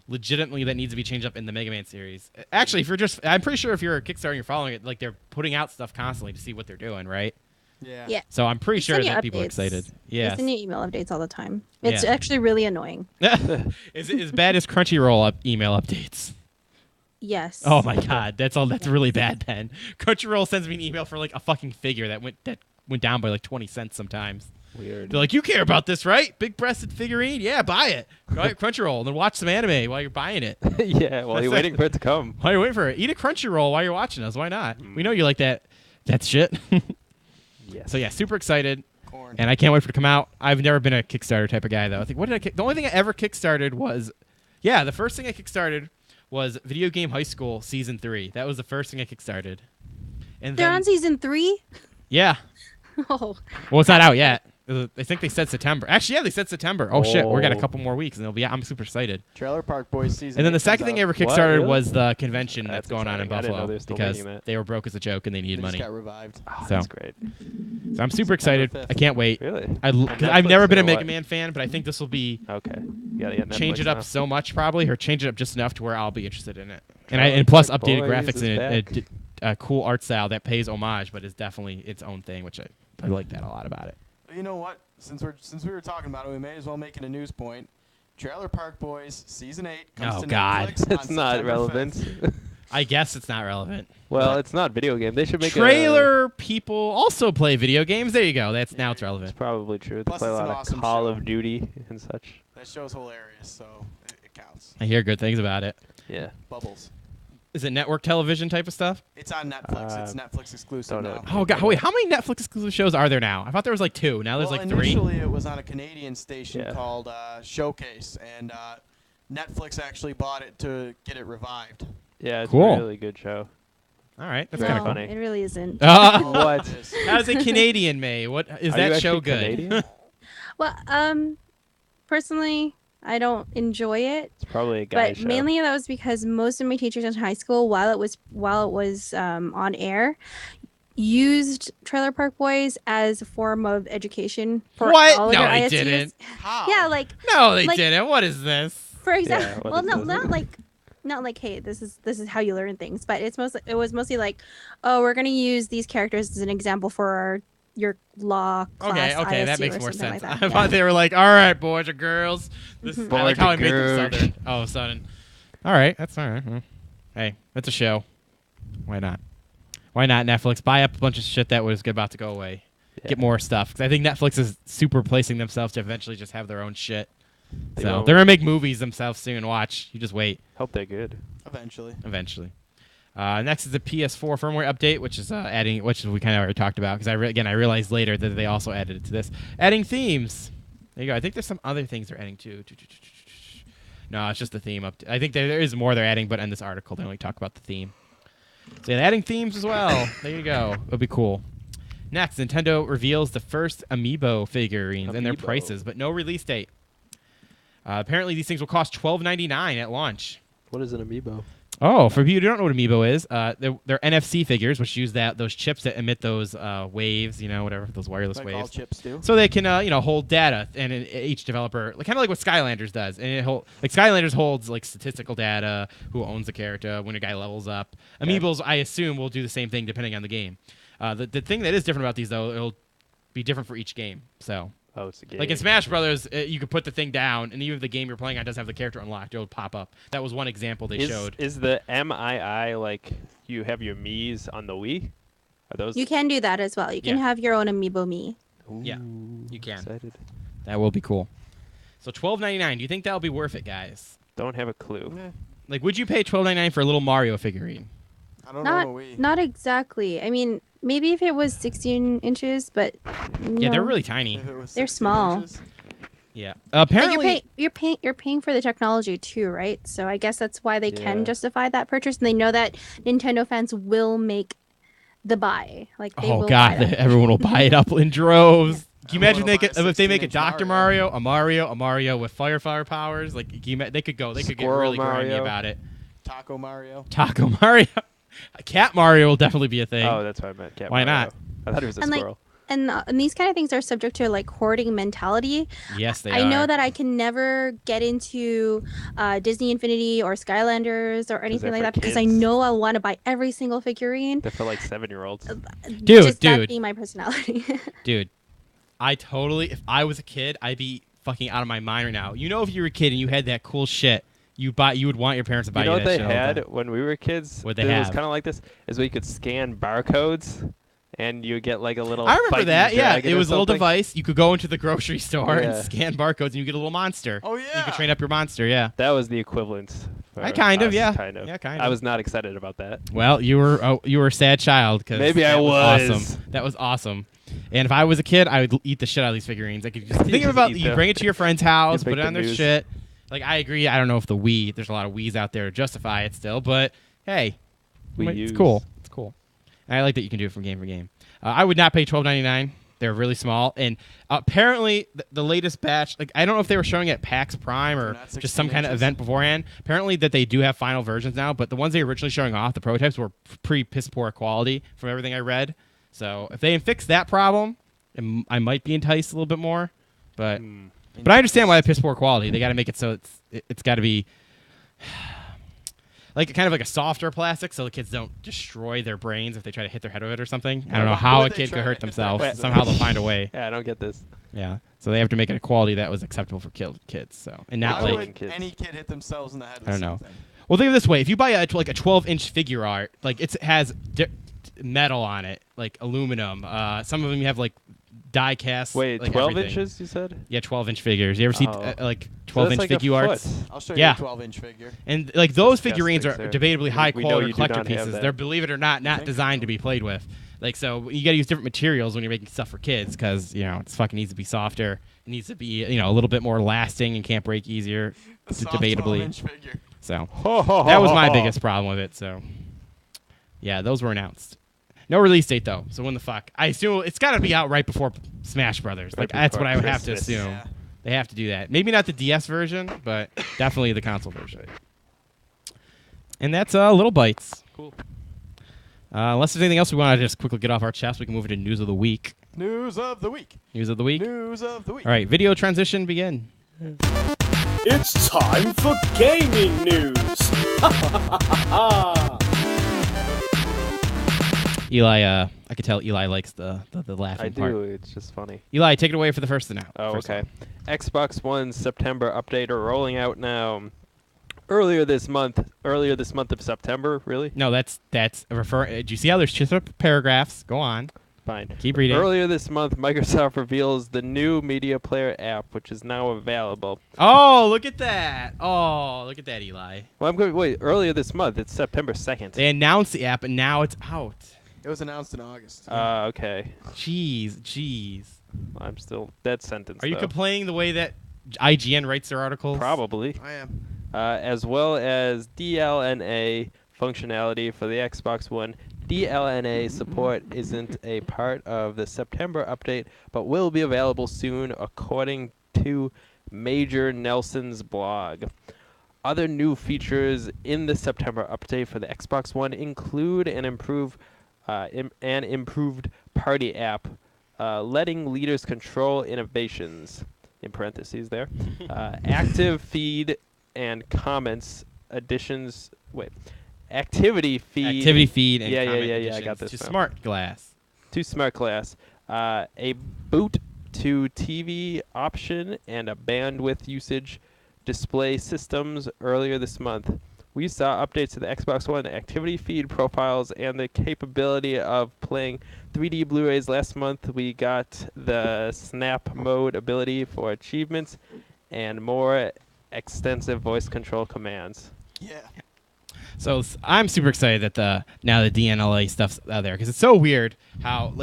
legitimately that needs to be changed up in the Mega Man series, actually, I'm pretty sure if you're a Kickstarter and you're following it, like they're putting out stuff constantly to see what they're doing, right? Yeah. Yeah. So I'm pretty They sure send you that people are updates. excited. They Yes. send you email updates all the time. It's Yeah. actually really annoying. Is it as bad as Crunchyroll email updates? Yes. Oh my God, that's really bad, Ben. Crunchyroll sends me an email for like a fucking figure that went down by like 20 cents sometimes. Weird. They're like, you care about this, right? Big-breasted figurine? Yeah, buy it. Go ahead, Crunchyroll, and then watch some anime while you're buying it. Yeah, while you're waiting for it to come. While you're waiting for it, eat a Crunchyroll while you're watching us. Why not? We know you like that shit. Yes. So yeah, super excited, Corn. and I can't wait for it to come out. I've never been a Kickstarter type of guy though. I think the only thing I ever kickstarted was, the first thing I kickstarted was Video Game High School Season 3. That was the first thing I kickstarted. And They're then, on season 3? yeah. Oh. Well, it's not out yet. I think they said September. Actually, yeah, they said September. Oh shit, we got a Oh. couple more weeks and it'll be out. I'm super excited. Trailer Park Boys season. And then the 8 second comes thing I out. ever What, kickstarted really? was the convention that's That's going on in exciting. I didn't know Buffalo they were still because making it. they were broke as a joke and they They needed just money. got revived. Oh, So- that's great. So I'm super excited. 5th. I can't wait. Really? 'Cause On I've never Netflix been a or Mega what? Man fan, but I think this will be Okay. Yeah, yeah. change it up so much probably, or change it up just enough to where I'll be interested in it. And Trailer plus Park updated Boys graphics is and back. a cool art style that pays homage, but is definitely its own thing, which I like that a lot about it. You know what? Since we were talking about it, we may as well make it a news point. Trailer Park Boys season 8 comes Oh, to God. Netflix on It's not September relevant. 5th. I guess it's not relevant. Well, it's not video game. They should make Trailer people also play video games. There you go. Now it's A, relevant. it's probably true. They Plus play a it's an lot awesome of Call show. of Duty and such. That show's hilarious, so it counts. I hear good things about it. Yeah. Bubbles. Is it network television type of stuff? It's on Netflix. It's Netflix exclusive don't know. now. Oh god, wait, how many Netflix exclusive shows are there now? I thought there was like 2. Now there's Well, like 3. initially it was on a Canadian station Yeah. called Showcase, and Netflix actually bought it to get it revived. Yeah, it's Cool. a really good show. All right, that's Very kind No, of funny. it really isn't. Oh, What? it is. As a Canadian, May, what is Are you that show actually good? Canadian? Well, personally, I don't enjoy it. It's probably a guy But show. mainly that was because most of my teachers in high school, while it was on air, used Trailer Park Boys as a form of education for What? all of No, their they ISUs. didn't. How? Yeah, like No, they Like- didn't. What is this? for example, what well, is no, this? not like, hey, this is how you learn things, but it was mostly like, oh, we're gonna use these characters as an example for your law class. Okay, that ISU makes or more something sense. like I that. thought they were like, all right, boys or girls. This I like Boys how or I made them girls. southern. Oh, southern. All right, that's all right. Well, hey, that's a show. Why not? Why not Netflix? Buy up a bunch of shit that was about to go away. Yeah. Get more stuff. Because I think Netflix is super placing themselves to eventually just have their own shit. They So won't. they're going to make movies themselves soon. Watch. You just wait. Hope they're good. Eventually. Eventually. Next is the PS4 firmware update, which is adding, which we kind of already talked about because I realized later that they also added it to this. Adding themes. There you go. I think there's some other things they're adding too. No, it's just the theme up. I think there is more they're adding, but in this article they only talk about the theme. So yeah, adding themes as well. There you go. It'll be cool. Next, Nintendo reveals the first Amiibo figurines and their Amiibo. prices, but no release date. Apparently, these things will cost $12.99 at launch. What is an amiibo? Oh, for people who don't know what Amiibo is, they're NFC figures, which use those chips that emit those waves, whatever, those wireless Like all waves. chips do. So they can, hold data, and each developer, kind of like what Skylanders does, and Skylanders holds like statistical data, who owns the character, when a guy levels up. Okay. Amiibos, I assume, will do the same thing depending on the game. The thing that is different about these, though, it'll be different for each game. So, Oh, it's a game. like in Smash Brothers, you could put the thing down, and even if the game you're playing on doesn't have the character unlocked, it'll pop up. That was one example they showed. Is the MII like you have your Miis on the Wii? Are those? You can do that as well. You can Yeah. have your own Amiibo Me. Yeah, Ooh, you can. Excited. That will be cool. So $12.99. Do you think that'll be worth it, guys? Don't have a clue. Eh, Like, would you pay $12.99 for a little Mario figurine? I don't Not know. We. not exactly. I mean, maybe if it was 16 inches, but Yeah, they're no. really tiny. If it was They're 16 small. inches. Yeah. But Apparently, you're paying for the technology too, right? So I guess that's why they can Yeah. justify that purchase, and they know that Nintendo fans will make the buy. Like they oh will god, buy that. everyone will buy it up in droves. Can you imagine Everyone will buy a if they make a 16-inch Dr. Mario, a Mario with fire powers? Like, they could get Squirrel really grimy Mario. about it. Taco Mario. Taco Mario, Cat Mario will definitely be a thing. Oh, that's what I meant. Cat Why Mario. not? I thought it was a And, like, squirrel. And these kind of things are subject to like hoarding mentality. Yes, they I are. know that I can never get into Disney Infinity or Skylanders or anything they're like for that because I kids. know I want to buy every single figurine. They're for like 7-year-olds. Just that dude. being my personality. Dude, if I was a kid, I'd be fucking out of my mind right now. If you were a kid and you had that cool shit, you would want your parents to buy You know what that they shit all the had time. when we were kids? What'd they It was have? kind of like this. Is where you could scan barcodes, and you get like a little. I remember fighting that. Yeah, dragon it or was a little something. device. You could go into the grocery store and Yeah. scan barcodes, and you get a little monster. Oh You yeah. could train up your monster. Yeah. That was the equivalent. For I kind of, us, yeah. Kind of. Yeah, kind I of. was not excited about that. Well, you were a sad child because Maybe I was. awesome. That was awesome. And if I was a kid, I would eat the shit out of these figurines. I could just think just about eat you them. bring it to your friend's house, You put make it on the their news. shit. Like I agree. I don't know if there's a lot of Wii's out there to justify it still, but hey, it's cool. It's cool. And I like that you can do it from game. I would not pay $12.99. They're really small, and apparently the latest batch. Like I don't know if they were showing it at PAX Prime or They're not just some 16 kind of inches? event beforehand. Apparently that they do have final versions now, but the ones they were originally showing off, the prototypes were pretty piss poor quality from everything I read. So if they fix that problem, I might be enticed a little bit more. But I understand why piss poor quality. They got to make it so it's got to be like kind of like a softer plastic, so the kids don't destroy their brains if they try to hit their head with it or something. I don't know Why how a would they kid try could to hurt hit their themselves. heads? Somehow they'll find a way. Yeah, I don't get this. Yeah. So they have to make it a quality that was acceptable for kids. So and not Why like would kids. any kid hit themselves in the head with I don't know. something? Well, think of it this way: if you buy a 12-inch figure art, like it has metal on it, like aluminum. Some of them you have like die cast. Wait, like 12 everything. inches? You said? Yeah, 12-inch figures. You ever see Oh. like So 12-inch that's like a figure arts? foot. I'll show Yeah. you a 12-inch figure. And like those Disgusting, figurines are sir. debatably high We know quality you do collector not have pieces. that. They're, believe it or not Thank designed you. to be played with. Like so, you got to use different materials when you're making stuff for kids because it's fucking needs to be softer. It needs to be a little bit more lasting and can't break easier. A soft Debatably. 12-inch figure. So that was my biggest problem with it. So yeah, those were announced. No release date though. So when the fuck? I assume it's got to be out right before Smash Brothers. Right Like that's before what I would have to Christmas. assume. Yeah. They have to do that. Maybe not the DS version, but definitely the console version. And that's Little Bites. Cool. Unless there's anything else we want to just quickly get off our chest, we can move into news of the week. News of the week. News of the week. News of the week. All right, video transition begin. It's time for gaming news. Eli, I could tell Eli likes the laughing I part. do. It's just funny. Eli, take it away for the first now. Oh, first okay. one. Xbox One September update are rolling out now. Earlier this month of September, really? No, that's do you see how there's two separate paragraphs? Go on. Fine. Keep reading. Earlier this month, Microsoft reveals the new Media Player app, which is now available. Oh, look at that. Oh, look at that, Eli. Well, I'm going. Wait, earlier this month, it's September 2nd. They announced the app and now it's out. It was announced in August. Okay. Jeez. I'm still dead sentence. Are you though. complaining the way that IGN writes their articles? Probably. I am. As well as DLNA functionality for the Xbox One. DLNA support isn't a part of the September update, but will be available soon, according to Major Nelson's blog. Other new features in the September update for the Xbox One include an improved party app, letting leaders control innovations. In parentheses there, active feed and comments additions. Wait, activity feed. Activity feed and Yeah, comment I additions got this to now. Smart Glass. To Smart Glass, a boot to TV option, and a bandwidth usage display systems earlier this month. We saw updates to the Xbox One activity feed profiles and the capability of playing 3D Blu-rays last month. We got the snap mode ability for achievements and more extensive voice control commands. Yeah. So I'm super excited that now the DNLA stuff's out there because it's so weird how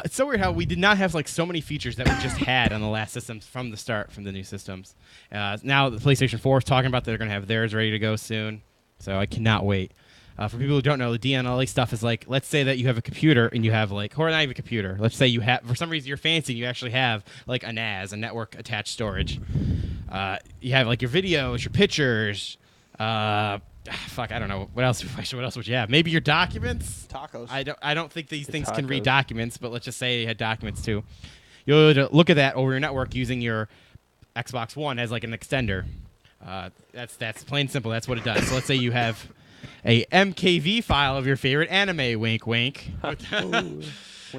it's so weird how we did not have like so many features that we just had on the last systems from the start from the new systems. Now the PlayStation 4 is talking about they're going to have theirs ready to go soon, so I cannot wait. For people who don't know, the DNLA stuff is like, let's say that you have a computer and you have like, or not even a computer. Let's say you have, for some reason you're fancy and you actually have like a NAS, a network attached storage. You have like your videos, your pictures. Fuck, I don't know. What else would you have? Maybe your documents? Tacos. I don't think these The things can read tacos. documents, but let's just say you had documents too. You'll look at that over your network using your Xbox One as like an extender. That's plain and simple. That's what it does. So let's say you have a MKV file of your favorite anime, wink wink.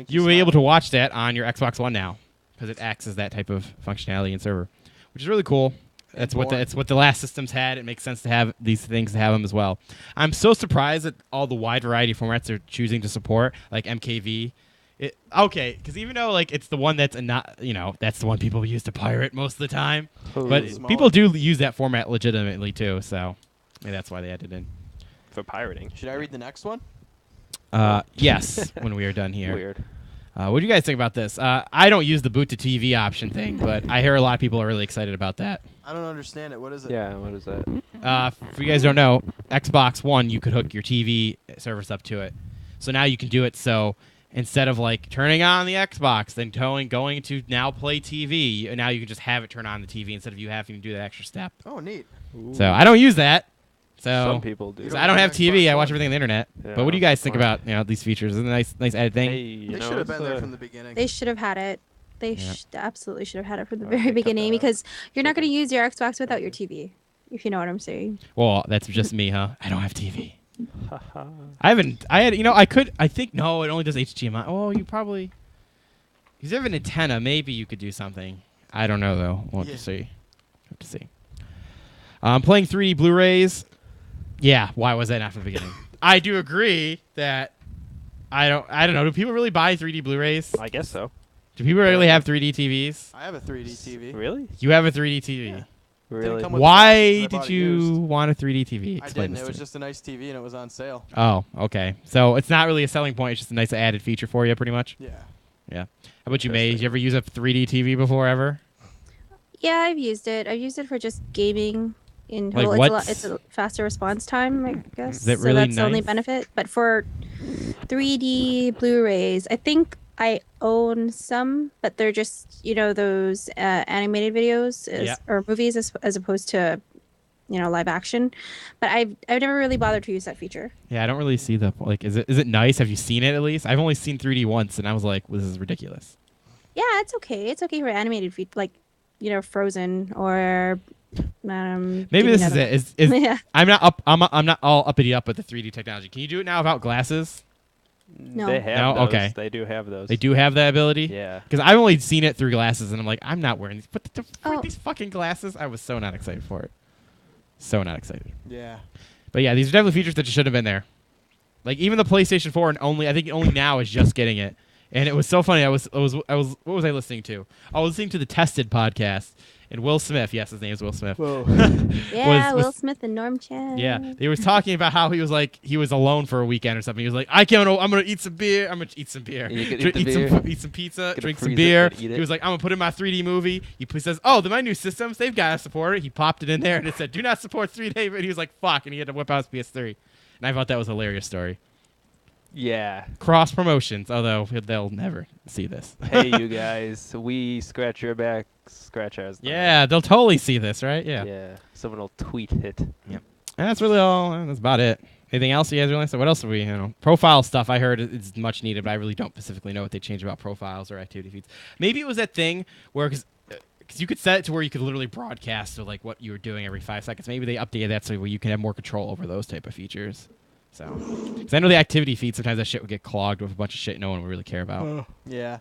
You'll be able to watch that on your Xbox One now because it acts as that type of functionality and server, which is really cool. That's what the last systems had. It makes sense to have these things to have them as well. I'm so surprised at all the wide variety of formats they're choosing to support, like MKV. Because even though like it's the one that's that's the one people use to pirate most of the time, but Small. people do use that format legitimately too. So maybe that's why they added it in. For pirating. Should I read the next one? Yes, when we are done here. Weird. What do you guys think about this? I don't use the boot to TV option thing, but I hear a lot of people are really excited about that. I don't understand it. What is it? Yeah, what is that? If you guys don't know, Xbox One, you could hook your TV service up to it. So now you can do it so instead of like turning on the Xbox, then going to now play TV, now you can just have it turn on the TV instead of you having to do that extra step. Oh, neat. So I don't use that. So Some people do. You so don't I don't have have TV. I Xbox watch One. everything on the internet. Yeah, But what do you guys think smart. about these features? Is it a nice added thing? Hey, you They know, should have it's, been there from the beginning. They should have had it. They Yeah. absolutely should have had it from the Oh, very they cut beginning that out. because you're not going to use your Xbox without your TV, if you know what I'm saying. Well, that's just me, huh? I don't have TV. I think no, it only does HDMI. Oh, you probably. If you have an antenna, maybe you could do something. I don't know though. We'll have Yeah. to see. Have to see. Playing 3D Blu-rays. Yeah, why was that not from the beginning? I do agree that I don't know. Do people really buy 3D Blu-rays? I guess so. Do people really have 3D TVs? I have a 3D TV. Really? You have a 3D TV. Yeah. Really? come with- Why I bought did it you used. want a 3D TV? I Explain didn't. this It to was me. just a nice TV and it was on sale. Oh, okay. So it's not really a selling point. It's just a nice added feature for you, pretty much. Yeah. Yeah. How about you, May? Did you ever use a 3D TV before ever? Yeah, I've used it. I've used it for just gaming. In Like total, what's- it's a faster response time, I guess. Is that so really that's the only nice? benefit. But for 3D Blu-rays, I think I own some, but they're just those animated videos Yeah. or movies as opposed to live action. But I've never really bothered to use that feature. Yeah, I don't really see the is it nice? Have you seen it at least? I've only seen 3D once, and I was like, well, this is ridiculous. Yeah, it's okay. It's okay for animated like Frozen or Maybe give me this is another it. Is one. Yeah. I'm not all uppity up with the 3D technology. Can you do it now without glasses? No. They have No? those. Okay. They do have those. They do have that ability. Yeah. Because I've only seen it through glasses, and I'm like, I'm not wearing these. But Oh. these fucking glasses, I was so not excited for it. So not excited. Yeah. But yeah, these are definitely features that just should have been there. Like even the PlayStation 4, and I think only now is just getting it. And it was so funny. I was what was I listening to? I was listening to the Tested podcast, and Will Smith. Yes, his name is Will Smith. Yeah, was- Will Smith and Norm Chan. Yeah, he was talking about how he was alone for a weekend or something. He was like, I'm gonna eat some beer. I'm gonna eat some beer. You can Dr- eat the some beer. eat some pizza. Gonna Drink some freeze it, beer. then eat it. He was like, I'm gonna put in my 3D movie. He says, oh, my new systems, they've got to support it. He popped it in there and it said, do not support 3D. And he was like, fuck, and he had to whip out his PS3. And I thought that was a hilarious story. Yeah. Cross promotions, although they'll never see this. Hey, you guys. We scratch your backs scratch ours. Yeah, they'll totally see this, right? Yeah. Yeah. Someone will tweet it. And that's really all. That's about it. Anything else you guys really? So what else are we? Profile stuff. I heard is much needed, but I really don't specifically know what they changed about profiles or activity feeds. Maybe it was that thing where because you could set it to where you could literally broadcast to like what you were doing every 5 seconds. Maybe they updated that so where you can have more control over those type of features. So, because I know the activity feed sometimes that shit would get clogged with a bunch of shit no one would really care about. Yeah.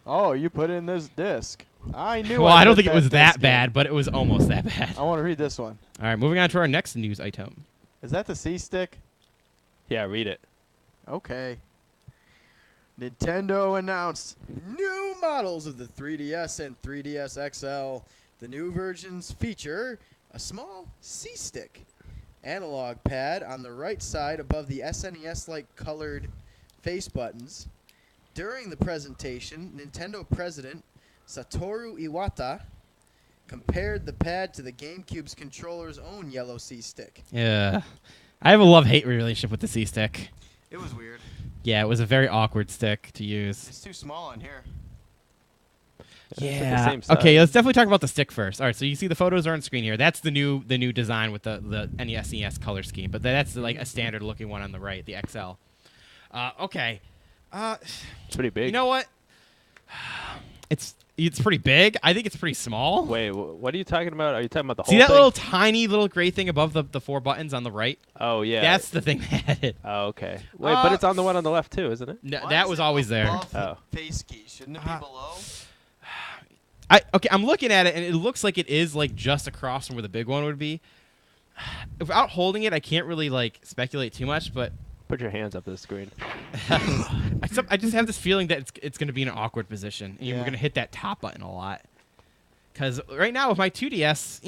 Oh, you put in this disc. I knew. Well, I don't put think it was that disc in. bad, but it was almost that bad. I want to read this one. All right, moving on to our next news item. Is that the C stick? Yeah, read it. Okay. Nintendo announced new models of the 3DS and 3DS XL. The new versions feature a small C-stick analog pad on the right side above the SNES-like colored face buttons. During the presentation, Nintendo president Satoru Iwata compared the pad to the GameCube's controller's own yellow C-stick. Yeah, I have a love-hate relationship with the C stick. It was weird. Yeah, it was a very awkward stick to use. It's too small on here. It's like the Yeah. same size. Okay, let's definitely talk about the stick first. All right, so you see the photos are on screen here. That's the new design with the NES color scheme, but that's like a standard looking one on the right, the XL. Okay. It's pretty big. You know what? It's pretty big. I think it's pretty small. Wait, what are you talking about? Are you talking about the See whole that thing? little tiny little gray thing above the 4 buttons on the right? Oh, yeah. That's the thing that had it. Oh, okay. Wait, but it's on the one on the left, too, isn't it? No, Why that is was it always there. above the Oh. face key? Shouldn't it be below? Okay, I'm looking at it, and it looks like it is like just across from where the big one would be. Without holding it, I can't really like speculate too much, but Put your hands up to the screen. I just have this feeling that it's going to be in an awkward position, and you're Yeah. going to hit that top button a lot. Because right now with my 2DS,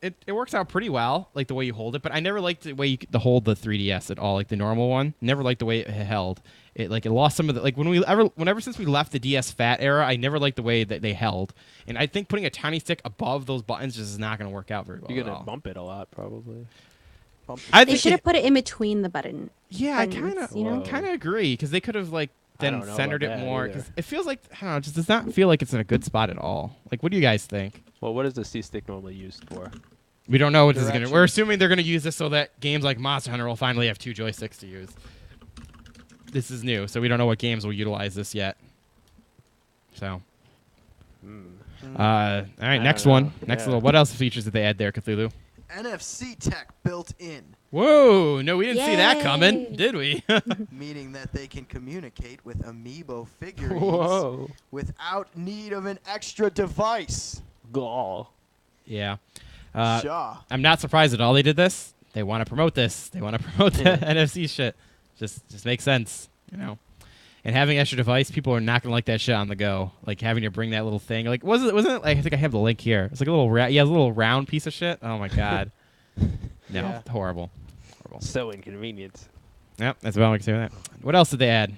it works out pretty well, like the way you hold it. But I never liked the way you could hold the 3DS at all, like the normal one. Never liked the way it held. It lost some of the whenever since we left the DS Fat era, I never liked the way that they held. And I think putting a tiny stick above those buttons just is not going to work out very well. You're at going all. to bump it a lot, probably. I They think should have put it in between the button. Yeah, I buttons, you know? kind of agree because they could have like then don't know centered about it that more. either. 'Cause it feels like I don't know, it just does not feel like it's in a good spot at all. Like, what do you guys think? Well, what is the C-stick normally used for? We don't know what this is Direction. gonna. We're assuming they're gonna use this so that games like Monster Hunter will finally have 2 joysticks to use. This is new, so we don't know what games will utilize this yet. So, all right, I next don't one. know. Next Yeah. little. What else features did they add there, Cthulhu? NFC tech built in, Whoa! No, we didn't see that coming, Yay. did we? meaning that they can communicate with amiibo figurines Whoa. without need of an extra device. Gall. yeah. Shaw. I'm not surprised at all they did this. They want to promote this. They want to promote the NFC shit. Just makes sense, And having extra device, people are not gonna like that shit on the go. Like having to bring that little thing. Like wasn't it like I think I have the link here. It's like a little a little round piece of shit. Oh my god. No, Yeah. horrible. So inconvenient. Yep, that's about all I can say with that. What else did they add?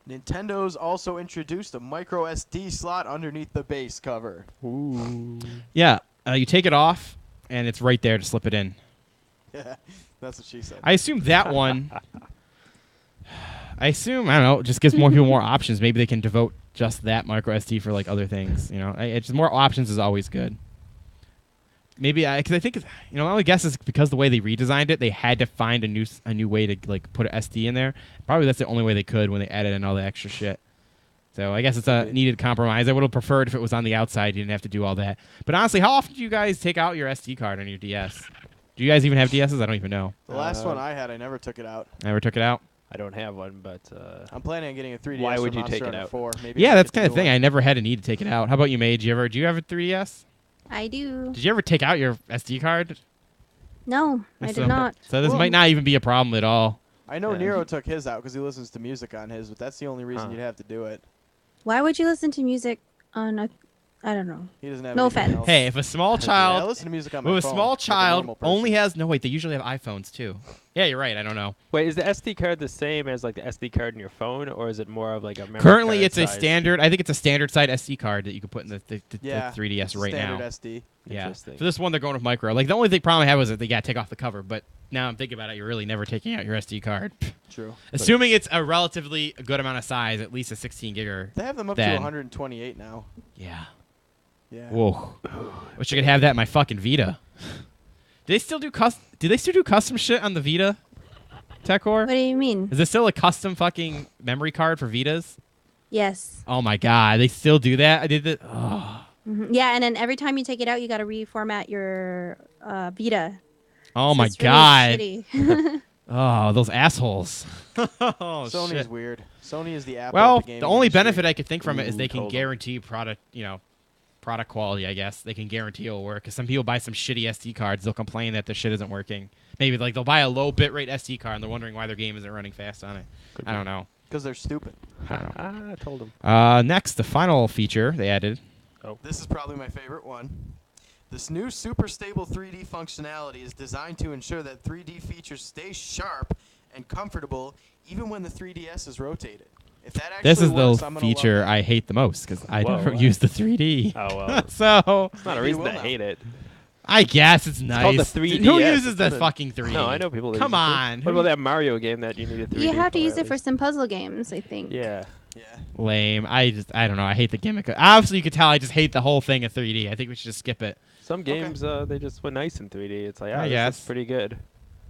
Nintendo's also introduced a micro SD slot underneath the base cover. Ooh. Yeah, you take it off, and it's right there to slip it in. Yeah, that's what she said. I assume that one. I don't know, it just gives more people more options. Maybe they can devote just that micro SD for like other things. It's just more options is always good. Maybe because I think my only guess is because the way they redesigned it, they had to find a new way to like put an SD in there. Probably that's the only way they could when they added in all the extra shit. So I guess it's a needed compromise. I would have preferred if it was on the outside. You didn't have to do all that. But honestly, how often do you guys take out your SD card on your DS? Do you guys even have DSs? I don't even know. The last one I had, I never took it out. Never took it out. I don't have one, but I'm planning on getting a 3DS. Why for would you Monster take it Hunter out? 4. Maybe Yeah, I'll that's get kind of the thing. new I one. never had a need to take it out. How about you, May? Do you have a 3DS? I do. Did you ever take out your SD card? No, I So- did not. So this Well- might not even be a problem at all. I know Yeah. Nero took his out because he listens to music on his, but that's the only reason Huh. you'd have to do it. Why would you listen to music on a? I don't know. He doesn't have No anything offense. else. Hey, if a small I child, listen to music on my with a phone, small like a child normal person. only has they usually have iPhones too. Yeah, you're right. I don't know. wait, is the SD card the same as like the SD card in your phone, or is it more of like a memory Currently, card it's a size? standard. I think it's a standard side SD card that you can put in the Yeah, 3DS right standard now. SD. Yeah. Interesting. For this one, they're going with micro. Like the only problem I have is that they got to take off the cover. But now I'm thinking about it, you're really never taking out your SD card. True. Assuming it's a relatively good amount of size, at least a 16 gigger. They have them up Then- to 128 now. Yeah. Yeah. Whoa. Wish I could have that in my fucking Vita. Do they still do custom shit on the Vita, Techor? What do you mean? Is there still a custom fucking memory card for Vitas? Yes. Oh my god, they still do that? I did that. Oh, Yeah, and then every time you take it out, you got to reformat your Vita. oh So my it's god. really shitty. Oh, those assholes. Oh, Sony's shit. weird. Sony is the Apple. Well, of the, gaming the only industry. benefit I could think from it is they can told 'em. guarantee product quality, I guess. They can guarantee it'll work. Because some people buy some shitty SD cards, they'll complain that the shit isn't working. Maybe like they'll buy a low bitrate SD card and they're wondering why their game isn't running fast on it. I don't know. Because they're stupid. I told him. Next, the final feature they added. This is probably my favorite one. This new super stable 3D functionality is designed to ensure that 3D features stay sharp and comfortable even when the 3DS is rotated. If that actually This is works, the I'm gonna feature love it. I hate the most because I Whoa, don't wow. use the 3D. Oh, well. So It's not a Maybe you reason will to now. hate it. I guess it's nice. called the 3DS. Who uses It's that not a- fucking 3D? No, I know people that Come use it. on. What about that Mario game that you needed 3D You have to use at it for least? some puzzle games, I think. Yeah. Yeah. Lame. I don't know. I hate the gimmick. Obviously, you could tell I just hate the whole thing of 3D. I think we should just skip it. Some games, they just went nice in 3D. It's like, I this guess. is pretty good.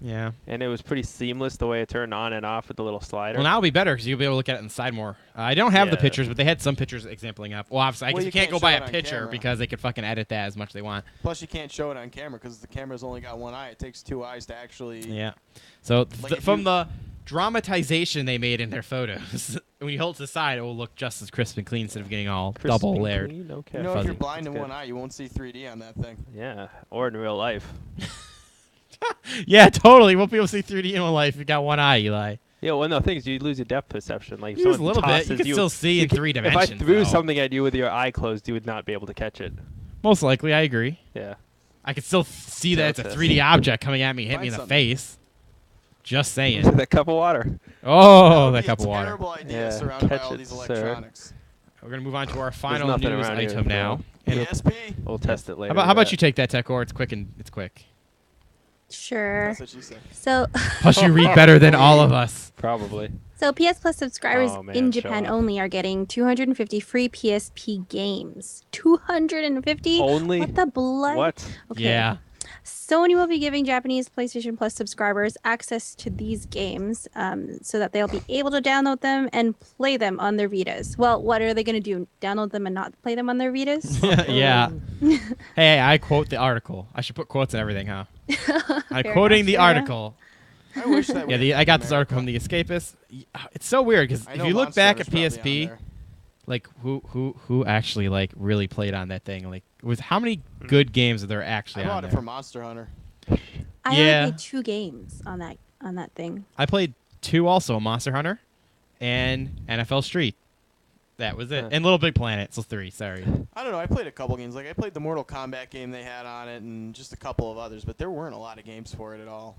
Yeah. And it was pretty seamless the way it turned on and off with the little slider. Well, now it'll be better because you'll be able to look at it inside more. I don't have the Yeah. pictures, but they had some pictures exampling up. Well, obviously, I Well, guess you you can't can't go by show a it on picture camera. because they could fucking edit that as much as they want. Plus, you can't show it on camera because the camera's only got one eye. It takes two eyes to actually. Yeah. So Like if from you- the dramatization they made in their photos, when you hold it to the side, it will look just as crisp and clean instead of getting all Crispy double layered. clean, okay. You know, if fuzzy. you're blind That's in good. one eye, you won't see 3D on that thing. Yeah, or in real life. Yeah, totally. Won't be able to see 3D in real life if you got one eye, Eli. Yeah, well, no, things you lose your depth perception. Like if You lose a someone little bit. You tosses can still see in 3 If I dimensions. threw though. something at you with your eye closed, you would not be able to catch it. Most likely, I agree. Yeah. I could still see that it's a Tilted. 3D object coming at me, hit me in Find the something. face. Just saying. that cup of water. Oh, Would that be cup of a water. terrible idea Yeah, surrounded by catch all it, these sir. electronics. We're gonna move on to our final nothing news around here, item now. bro. And PSP. We'll test it later. how about you take that, Techor? It's quick and it's quick. Sure. That's what she said. So, Plus, you read better than all of us. Probably. so PS Plus subscribers Oh, man, in show Japan off. only are getting 250 free PSP games. 250? Only? What the blood? What? Okay. Yeah. Sony will be giving Japanese PlayStation Plus subscribers access to these games so that they'll be able to download them and play them on their Vitas. Well, what are they going to do? Download them and not play them on their Vitas? Yeah. Hey, I quote the article. I should put quotes and everything, huh? I'm Fair quoting enough, the fair enough. article. I wish that. Yeah, we had I got this America. article from The Escapist. It's so weird because I if know you look Monster back at Hunter's probably on PSP, there. like who actually like really played on that thing? Like, was how many good games are there actually I on bought it there? for Monster Hunter. I Yeah. only played 2 games on that thing. I played 2 also, Monster Hunter and NFL Street. That was it. Huh. And Little Big Planet, so 3, sorry. I don't know. I played a couple games. Like I played the Mortal Kombat game they had on it, and just a couple of others. But there weren't a lot of games for it at all.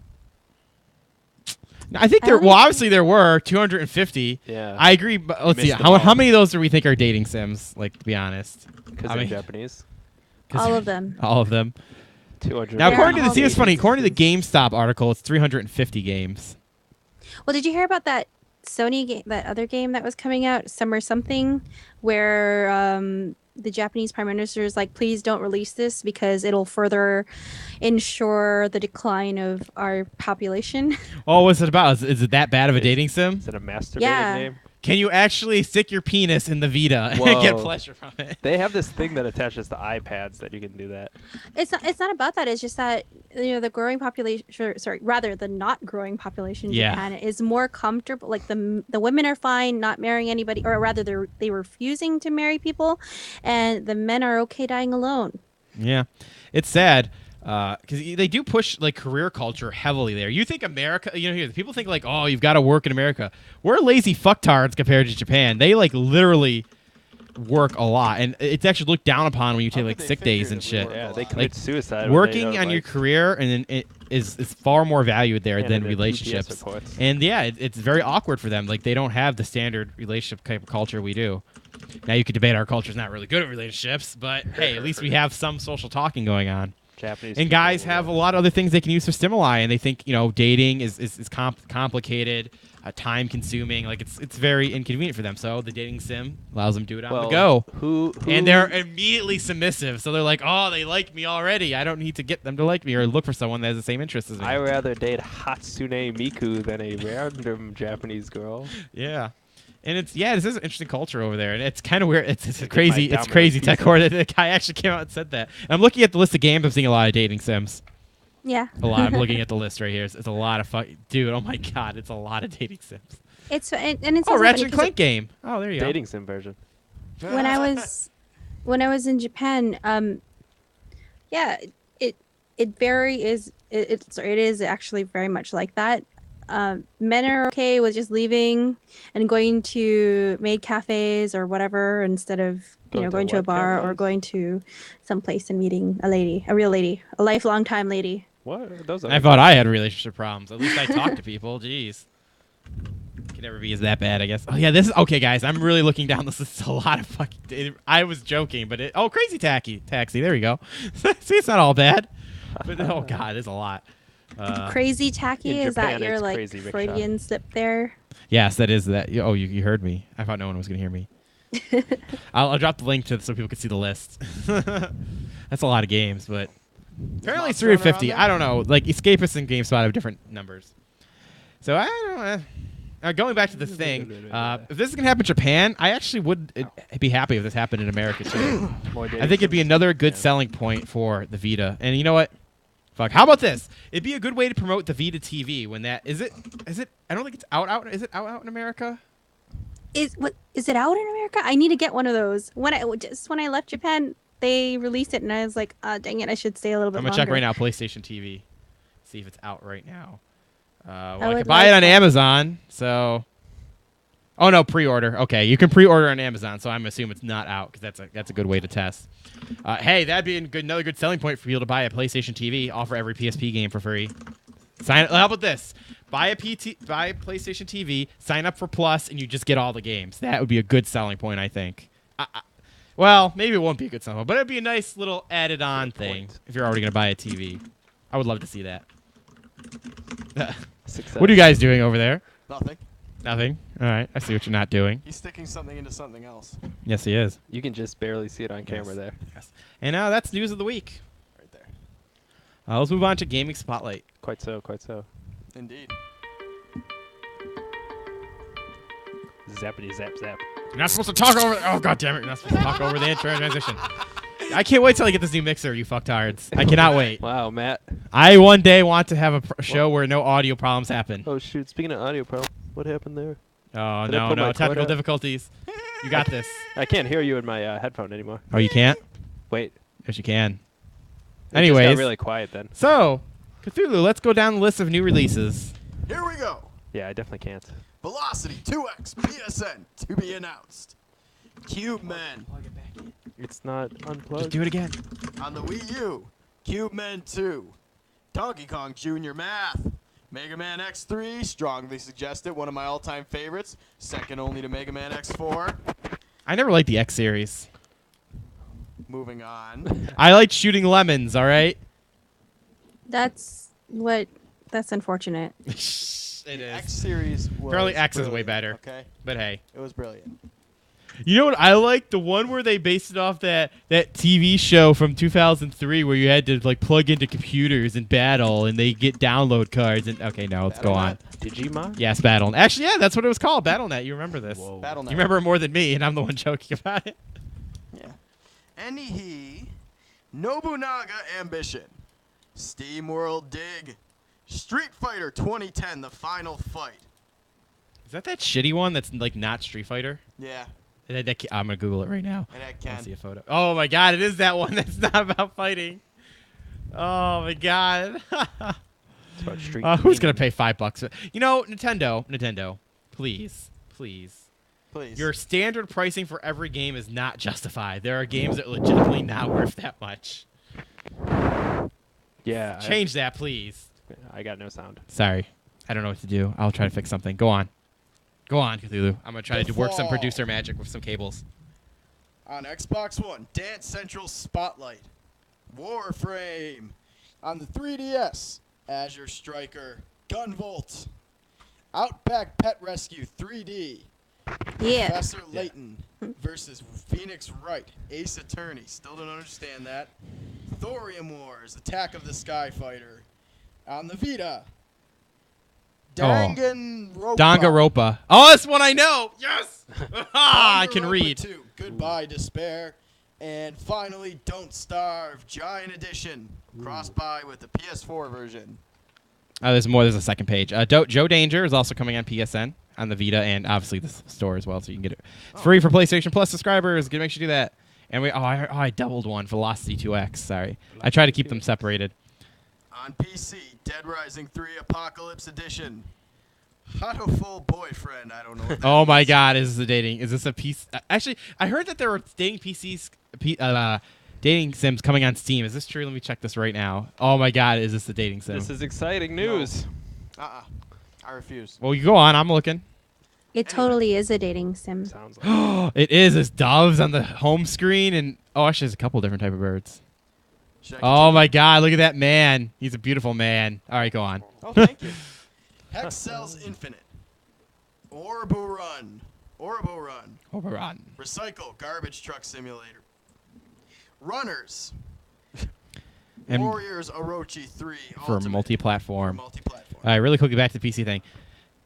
I think I there only- well obviously there were 250. Yeah. I agree, but let's see. Missed them How all. many of those do we think are dating sims, like to be honest? Because I they're mean- Japanese. 'Cause- All of them. All of them. 200. Now, They're according to all the see, it's funny. dating According to the sims. GameStop article, it's 350 games. Well, did you hear about that Sony game, that other game that was coming out, Summer Something, where the Japanese Prime Minister is like, please don't release this because it'll further ensure the decline of our population. Oh, what's it about? Is it that bad of a dating sim? Is it a masturbating Yeah. game? Can you actually stick your penis in the Vita and get Whoa. pleasure from it? They have this thing that attaches to iPads that you can do that. It's not about that. It's just that the growing population, rather the not growing population in Yeah. Japan is more comfortable. Like the women are fine not marrying anybody, or rather they refusing to marry people, and the men are okay dying alone. Yeah, it's sad because they do push like career culture heavily there. You think America, here people think like, oh, you've got to work in America. We're lazy fucktards compared to Japan. They like literally work a lot, and it's actually looked down upon when you How take could like they sick days figure and that we shit. work Yeah, a they lot? commit Like, suicide. when they Working don't, on your like, career and then it is far more valued there hand than in their PPS relationships. reports. And yeah, it's very awkward for them. Like they don't have the standard relationship type of culture we do. Now you could debate our culture's not really good at relationships, but hey, at least we have some social talking going on. Japanese And people, guys have a lot of other things they can use for stimuli, and they think dating is complicated. time consuming. Like it's very inconvenient for them. So the dating sim allows them to do it on Well, the go. Who? And they're immediately submissive. So they're like, oh, they like me already. I don't need to get them to like me or look for someone that has the same interests as me. I rather date Hatsune Miku than a random Japanese girl. Yeah. And it's this is an interesting culture over there, and it's kind of weird. It's Get my crazy. It's Domino's crazy. pizza. TechCore. The guy actually came out and said that. And I'm looking at the list of games. I'm seeing a lot of dating sims. Yeah. A lot. I'm looking at the list right here. It's a lot of dude. Oh my god, it's a lot of dating sims. It's and it's Oh, so funny Ratchet and 'cause Clank game. Oh, there you Dating sim version. when I was in Japan, yeah, it is actually very much like that. Men are okay with just leaving and going to maid cafes or whatever instead of going to a what bar or cafes? going to some place and meeting a real lady, a lifelong time lady. What? Those I thought I had relationship problems. At least I talk to people. Jeez. Can never be as that bad, I guess. Oh yeah, this is okay, guys. I'm really looking down this list. It's a lot of fucking. I was joking, but Crazy Taxi. There we go. See, it's not all bad. But oh god, it's a lot. Crazy tacky, in is that Japan, your it's like crazy rickshaw. Freudian slip there? Yes, that is that. Oh, you heard me. I thought no one was gonna hear me. I'll drop the link to so people can see the list. That's a lot of games, but apparently it's Monster Hunter 350. on there? I don't know. Like Escapists and GameSpot have different numbers. So I don't know. Going back to the thing, if this is gonna happen in Japan, I actually would be happy if this happened in America too. More I dating think it'd be sims. another good Yeah. selling point for the Vita. And you know what? Fuck. How about this? It'd be a good way to promote the Vita TV when that is it. I don't think it's out. Is it out in America? Is it out in America? I need to get one of those. When I left Japan, they released it, and I was like, dang it, I should stay a little bit I'm gonna longer. check right now. PlayStation TV. See if it's out right now. Well, I would could buy it like on that. Amazon. So. Oh no, pre-order. Okay, you can pre-order on Amazon, so I'm assuming it's not out because that's a good way to test. Hey, that'd be another good selling point for people to buy a PlayStation TV, offer every PSP game for free. How about this? Buy a PlayStation TV, sign up for Plus, and you just get all the games. That would be a good selling point, I think. Well, maybe it won't be a good selling point, but it'd be a nice little added-on thing if you're already gonna buy a TV. I would love to see that. Success. What are you guys doing over there? Nothing. Nothing. All right, I see what you're not doing. He's sticking something into something else. Yes, he is. You can just barely see it on camera Yes. there. Yes. And that's news of the week. Right there. Let's move on to Gaming Spotlight. Quite so, quite so. Indeed. Zappity zap zap. You're not supposed to talk over. Oh god damn it! You're not supposed to talk over the intro transition. I can't wait till I get this new mixer, you fucktards. I cannot wait. Wow, Matt. I one day want to have a show where no audio problems happen. Oh shoot! Speaking of audio problem, what happened there? Oh Did I no, put my no cord technical out? difficulties. You got this. I can't hear you in my headphone anymore. Oh, you can't? Wait. Yes, you can. It just Anyways, got really quiet then. so Cthulhu, let's go down the list of new releases. Here we go. Yeah, I definitely can't. Velocity 2X PSN to be announced. Cube Men It's not unplugged. Just do it again. on the Wii U. Cube Men 2. Donkey Kong Jr. Math. Mega Man X3, strongly suggested, one of my all-time favorites, second only to Mega Man X4. I never liked the X series. Moving on. I liked shooting lemons. All right. That's unfortunate. It X is. series was Apparently X is way brilliant, better. Okay, But hey. it was brilliant. You know what I like? The one where they based it off that TV show from 2003 where you had to like plug into computers and battle and they get download cards and okay, no, let's go on. Digimon? Yes, Battle. Actually, yeah, that's what it was called, BattleNet. You remember this? Whoa. Battle.net. You remember it more than me, and I'm the one joking about it. Yeah. Enihi, Nobunaga Ambition, Steam World Dig, Street Fighter 2010, the final fight. Is that shitty one that's like not Street Fighter? Yeah, I'm gonna Google it right now. and I I can. see a photo. Oh my god, it is that one that's not about fighting. Oh my god. It's about Street Who's Demon. gonna pay $5? You know, Nintendo, please. Please. Your standard pricing for every game is not justified. There are games that are legitimately not worth that much. Yeah. Change that, please. I got no sound. Sorry. I don't know what to do. I'll try to fix something. Go on. Go on, Cthulhu. I'm going to try to work some Fall. producer magic with some cables. On Xbox One, Dance Central Spotlight, Warframe. On the 3DS, Azure Striker, Gunvolt. Outback Pet Rescue 3D. Yeah. Professor Layton versus Phoenix Wright, Ace Attorney. Still don't understand that. Thorium Wars, Attack of the Skyfighter. On the Vita. Danganronpa. Danganronpa. Oh, that's one I know. Yes. I can Danganronpa read. 2, Goodbye Despair. And finally, Don't Starve, Giant Edition. Cross-buy with the PS4 version. There's more. There's a second page. Joe Danger is also coming on PSN, on the Vita, and obviously the store as well, so you can get it free for PlayStation Plus subscribers. Make sure you do that. And I doubled one, Velocity 2X. Sorry, I try to keep them separated. On PC, Dead Rising 3 Apocalypse Edition. Full Boyfriend. I don't know what that Oh my means. God, is this a piece? Actually, I heard that there were dating PCs, dating sims coming on Steam. Is this true? Let me check this right now. Oh my God, is this a dating sim? This is exciting news. I refuse. Well, you go on. I'm looking. It totally is a dating sim. Sounds like It is. It's doves on the home screen, and actually, there's a couple different type of birds. Should I Oh continue? my God, look at that man. He's a beautiful man. All right, go on. Oh, thank you. Hex Cells Infinite. Orbo Run. Overrun. Recycle Garbage Truck Simulator. Runners. And Warriors Orochi 3 for Ultimate. multi-platform. Multi-platform. All right, really quickly back to the PC thing.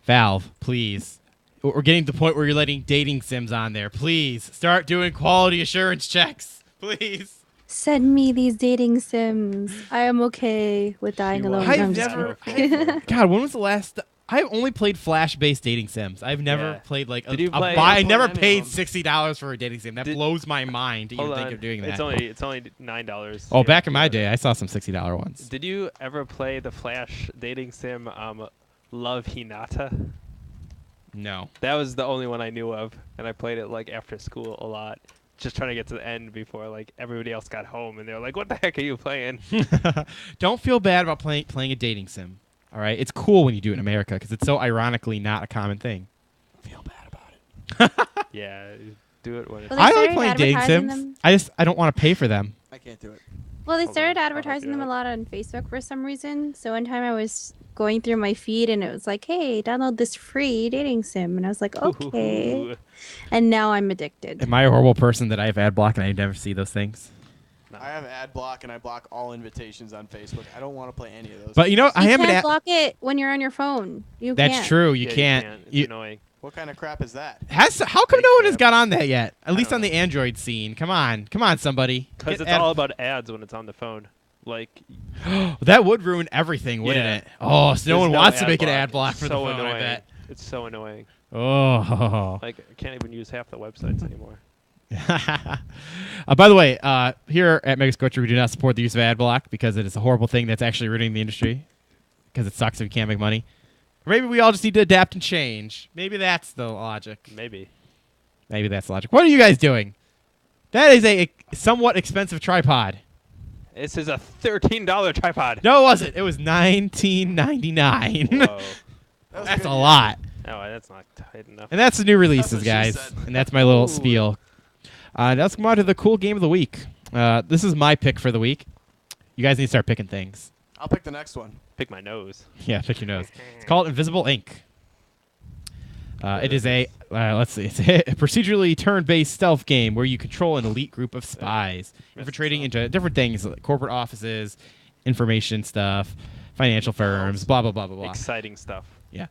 Valve, please. We're getting to the point where you're letting dating sims on there. Please start doing quality assurance checks. Please. Send me these dating sims. I am okay with dying You alone. are. I've I'm just never- kidding. God, when was the last? I've only played Flash-based dating sims. I've never Yeah. played like Did you play- I I've never played any paid of them. $60 for a dating sim. That Did- blows my mind to even Hold think on. of doing that. It's only $9. Oh, back in my day, I saw some $60 ones. Did you ever play the Flash dating sim Love Hinata? No. That was the only one I knew of, and I played it like after school a lot, just trying to get to the end before like everybody else got home, and they were like, "What the heck are you playing?" Don't feel bad about playing a dating sim. All right, it's cool when you do it in America because it's so ironically not a common thing. Feel bad about it. Yeah, do it when it's Well, they I like started playing dating advertising sims. them. I don't want to pay for them. I can't do it. Well, they Hold started on, I'll advertising look it them a up. lot on Facebook for some reason. So one time I was going through my feed and it was like, "Hey, download this free dating sim," and I was like, "Okay." Ooh. And now I'm addicted. Am I a horrible person that I have ad block and I never see those things? I have ad block and I block all invitations on Facebook. I don't want to play any of those. But you know, I You am an can't ad. block it when you're on your phone. You That's can't. true. You Yeah, can't. It's annoying. What kind of crap is that? How come Big no one has crap. got on that yet? At I least don't on the know. Android scene. Come on, somebody. Because Get it's ad- all about ads when it's on the phone. Like, That would ruin everything, wouldn't Yeah. it? Oh, so no there's one wants to ad make an block. ad block It's for the so phone. annoying. I bet. It's so annoying. Oh. Like, I can't even use half the websites anymore. By the way, here at Mega Scorcher, we do not support the use of ad block because it is a horrible thing that's actually ruining the industry. Because it sucks if you can't make money. Or maybe we all just need to adapt and change. Maybe that's the logic. Maybe. Maybe that's the logic. What are you guys doing? That is a somewhat expensive tripod. This is a $13 tripod. No, it wasn't. It was $19.99. Whoa. That was That's good, a yeah. lot. No, that's not tight enough. And that's the new releases, what she guys. said. And that's my little Ooh. spiel. Now let's come on to the cool game of the week. This is my pick for the week. You guys need to start picking things. I'll pick the next one. Pick my nose. Yeah, pick your nose. It's called Invisible Ink. It is a let's see, it's a procedurally turn-based stealth game where you control an elite group of spies, infiltrating into different things like corporate offices, information stuff, financial firms, blah blah blah blah blah. Exciting stuff. Yeah.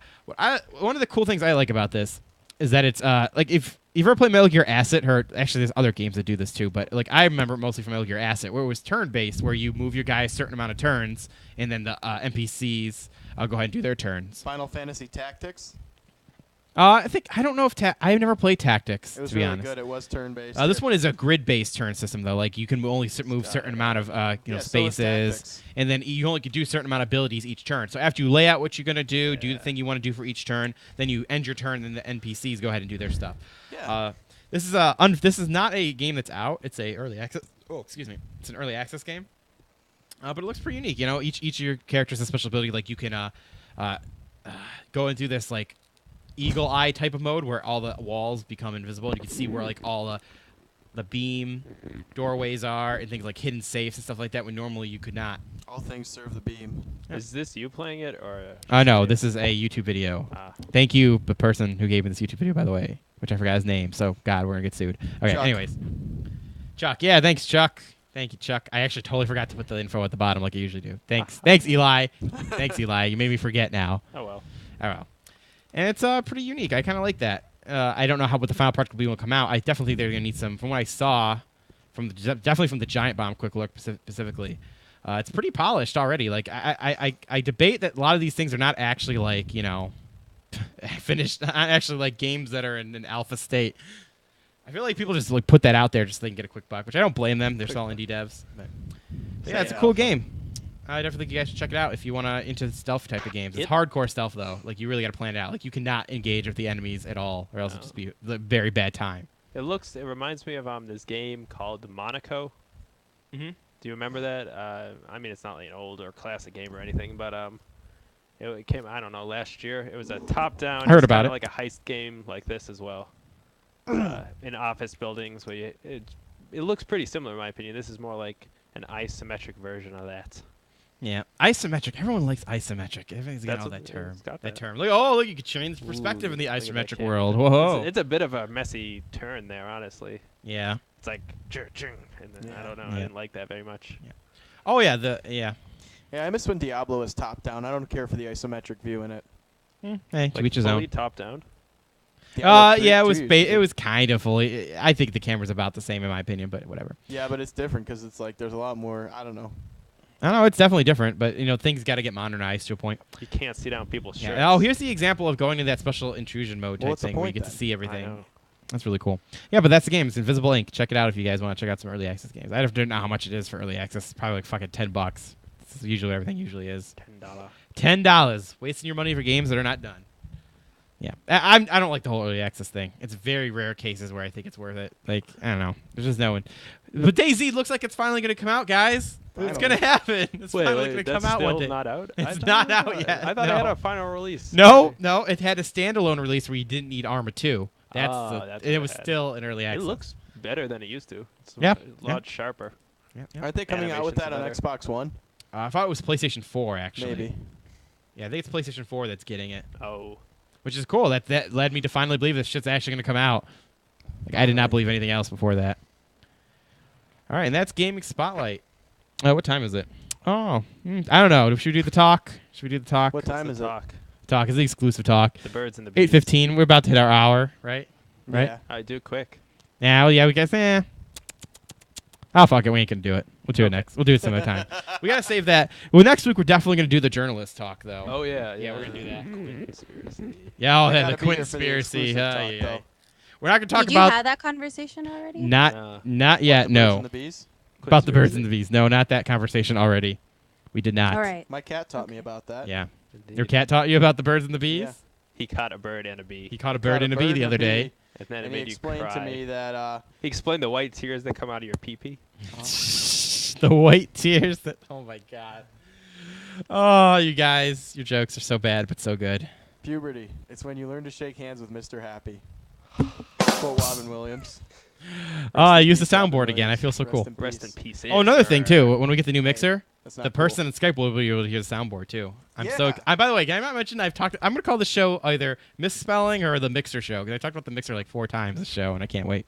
One of the cool things I like about this is that it's like if you've ever played Metal Gear Acid, or actually there's other games that do this too, but like I remember mostly from Metal Gear Acid where it was turn-based, where you move your guy a certain amount of turns, and then the NPCs go ahead and do their turns. Final Fantasy Tactics. I don't know if I've never played Tactics It was to be really honest. good. It was turn-based. This one is a grid-based turn system though. Like you can only move certain amount of Yeah, so is spaces, Tactics. and then you only can do a certain amount of abilities each turn. So after you lay out what you're gonna do the thing you want to do for each turn, then you end your turn, and then the NPCs go ahead and do their stuff. Yeah. This is not a game that's out. It's a early access. Oh, excuse me. It's an early access game. But it looks pretty unique. You know, each of your characters has a special ability. Like you can go into this like eagle eye type of mode where all the walls become invisible and you can see where like all the the beam doorways are, and things like hidden safes and stuff like that when normally you could not. All things serve the beam. Is this you playing it or? No, this is a YouTube video. Thank you, the person who gave me this YouTube video, by the way, which I forgot his name. So, God, we're going to get sued. Okay, Chuck. anyways. Chuck. Yeah, thanks, Chuck. Thank you, Chuck. I actually totally forgot to put the info at the bottom like I usually do. Thanks. Thanks, Eli. Thanks, Eli. You made me forget now. Oh, well. Oh, well. And it's pretty unique. I kind of like that. I don't know what the final product will be when it come out. I definitely think they're going to need some, from what I saw, definitely from the Giant Bomb quick look specifically. It's pretty polished already. Like I debate that a lot of these things are not actually like finished. Not actually like games that are in an alpha state. I feel like people just like put that out there just so they can get a quick buck, which I don't blame them. They're still indie devs. But yeah, it's a cool game. I definitely think you guys should check it out if you want to into stealth type of games. It's hardcore stealth though. Like you really got to plan it out. Like you cannot engage with the enemies at all, or else it'll just be a very bad time. It reminds me of this game called Monaco. Mm-hmm. Do you remember that? I mean, it's not like an old or classic game or anything, but it came, I don't know, last year. It was a top-down. I heard about kinda it. Like a heist game like this as well. In office buildings, where it looks pretty similar in my opinion. This is more like an isometric version of that. Yeah, isometric. Everyone likes isometric. Everybody's got That's all what that term. it's got That that. term. Look, you can change the perspective in the Look at that isometric camera. world. Whoa. It's a bit of a messy turn there, honestly. Yeah. It's like, and then, I don't know. Yeah. I didn't like that very much. Oh yeah. Yeah. Yeah, I miss when Diablo was top down. I don't care for the isometric view in it. Hey, Like to each his fully own. top down. Diablo 3 Yeah, it too was used to be. it was kind of fully. I think the camera's about the same in my opinion, but whatever. Yeah, but it's different because it's like there's a lot more. I don't know. I don't know. It's definitely different, but things got to get modernized to a point. You can't see down people's shirts. Yeah. Oh, here's the example of going to that special intrusion mode Well, type what's the thing where you point get to then? see I everything. know. That's really cool. Yeah, but that's the game. It's Invisible Ink. Check it out if you guys want to check out some early access games. I don't know how much it is for early access. It's probably like fucking $10. This is usually everything usually is. $10. $10. Wasting your money for games that are not done. Yeah, I don't like the whole early access thing. It's very rare cases where I think it's worth it. Like, I don't know. There's just no one. But DayZ looks like it's finally going to come out, guys. It's going to happen. It's finally going to that's come out one still day. not out? It's I thought not it out was. yet, I thought it had no. a final release. No, it had a standalone release where you didn't need Arma 2. That's And what it it was had. still in early It access. looks better than it used to. It's Yeah, a lot sharper. Yeah. Aren't they coming out with that Animation's on better. Xbox One? I thought it was PlayStation 4, actually. Maybe. Yeah, I think it's PlayStation 4 that's getting it, Oh. which is cool. That led me to finally believe this shit's actually going to come out. Like, I did not believe anything else before that. All right, and that's Gaming Spotlight. What time is it? Oh, I don't know. Should we do the talk? Should we do the talk? What time What's is the it? talk? Talk is the exclusive talk. The birds and the bees. 8:15. We're about to hit our hour, right? Right. Yeah. I do quick. Yeah, we guys. Oh fuck it, we ain't gonna do it. We'll do it next. We'll do it some other time. We gotta save that. Well, next week we're definitely gonna do the journalist talk though. Oh yeah, Yeah, we're gonna do that. Conspiracy. Yeah, I the gotta be here for the conspiracy. exclusive talk, though. We're not gonna talk Did you about have that conversation already? not yet. The birds No, and the bees? about the birds and the bees. No, not that conversation already. We did not. All right. My cat taught me about that. Yeah, Indeed. your cat taught you about the birds and the bees. Yeah. He caught a bird and a bee. He caught a Caught bird and a bee the other day. and then it And he made you explained cry. to me that He explained the white tears that come out of your pee-pee. The white tears. That. Oh my god. Oh, you guys, your jokes are so bad but so good. puberty. It's when you learn to shake hands with Mr. Happy. Quote Robin Williams. Oh, I Rest in used the peace, Robin soundboard again. I Williams. feel so cool. Rest in peace. Oh, another thing sir. too. When we get the new mixer, That's not the cool. person in Skype will be able to hear the soundboard too. I'm so. Yeah. By the way, can I not mention I'm gonna call the show either misspelling or the mixer show because I talked about the mixer like 4 times this show and I can't wait.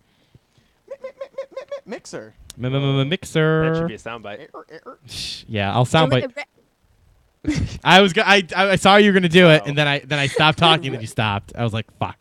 Mixer. That should Mixer. be a soundbite. Yeah, I'll soundbite. I was. I saw you were gonna do it, Oh. and then I stopped talking, and you stopped. I was like, fuck.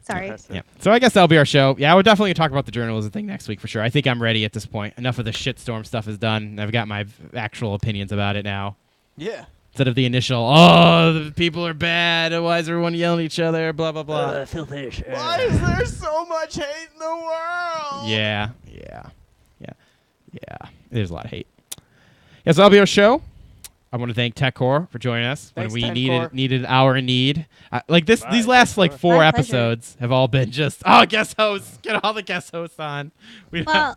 Sorry. Impressive. Yeah. So I guess that'll be our show. Yeah, we're definitely gonna talk about the journalism thing next week for sure. I think I'm ready at this point. Enough of the shitstorm stuff is done. I've got my actual opinions about it now. Yeah. Instead of the initial, oh, the people are bad. Why is everyone yelling at each other? Blah blah blah. Why is there so much hate in the world? Yeah. There's a lot of hate. Yeah, so that'll be our show. I want to thank TechCore for joining us Thanks, when we TechCore. needed our need. Like this, Bye, these last like TechCore. 4 My pleasure. episodes have all been just guest hosts. Get all the guest hosts on. We don't- Well,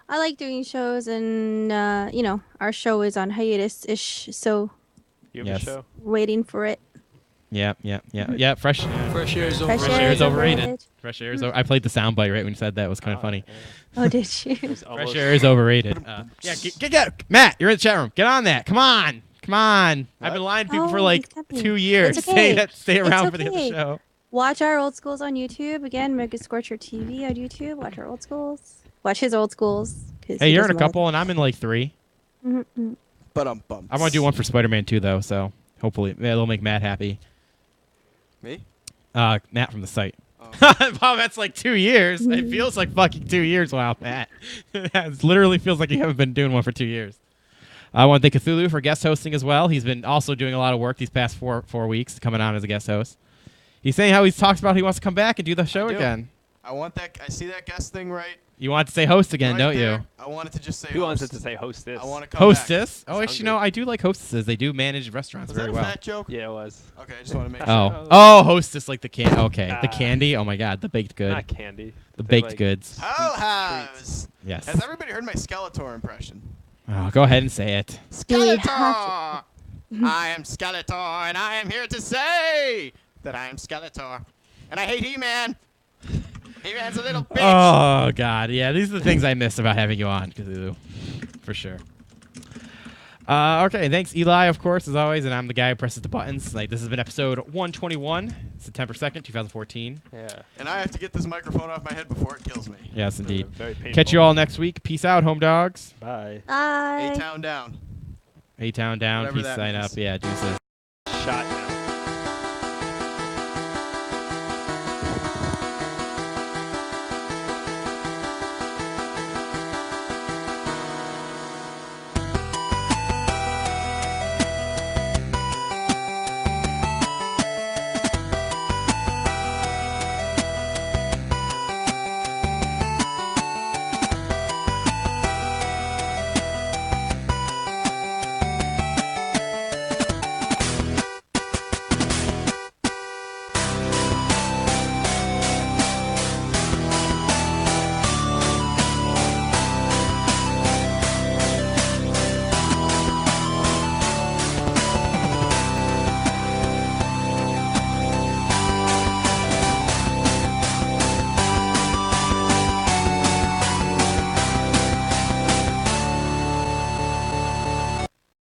I like doing shows, and our show is on hiatus-ish, so You have Yes. a show? waiting for it. Yeah. Fresh. Fresh air is Fresh Fresh air air is is overrated. overrated. Fresh air is. I played the soundbite right when you said that. It was kind of funny. Oh, did you? Fresh air is overrated. Yeah, get Matt. You're in the chat room. Get on that. Come on. I've been lying to people for Oh, like he's coming. 2 years. It's okay. Stay around It's for the other okay. show. Watch our old schools on YouTube. Again, Mega Scorcher TV on YouTube. Watch our old schools. Watch his old schools. Hey, you're in a couple, and I'm in like 3. Mm-hmm. But I'm gonna do one for Spider-Man 2 though, so hopefully it'll make Matt happy. Me? Matt from the site. Oh. Wow, that's like 2 years. It feels like fucking 2 years. Wow, Matt. It literally feels like you haven't been doing one for 2 years. I want to thank Cthulhu for guest hosting as well. He's been also doing a lot of work these past four weeks, coming on as a guest host. He's saying how he talks about he wants to come back and do the show I do. again. I want that. I see that guest thing right. You want to say host again, right don't there. you? I wanted to just say. Who wants it host. to say hostess? I want to come back. Hostess? Oh, Sounds actually, no, good. I do like hostesses. They do manage restaurants Was that very a well. fat joke? Yeah, it was. Okay, I just want to make sure. Oh, hostess like the can. Okay, the Ah. candy. Oh my God, the baked good, Not candy. the They're baked like- goods. How has Yes. Has everybody heard my Skeletor impression? Oh, go ahead and say it. Skeletor! I am Skeletor, and I am here to say that I am Skeletor. And I hate He-Man. He-Man's a little bitch. Oh God, yeah. These are the things I miss about having you on, Cthulhu, for sure. Okay, thanks Eli, of course, as always, and I'm the guy who presses the buttons. Like, this has been episode 121, September 2nd, 2014. Yeah. And I have to get this microphone off my head before it kills me. Yes, indeed. Very painful. Catch you all next week. Peace out, home dogs. Bye. Bye. A-Town down. A-Town down. Whatever Peace that sign means. up. Yeah, deuces. Shot now.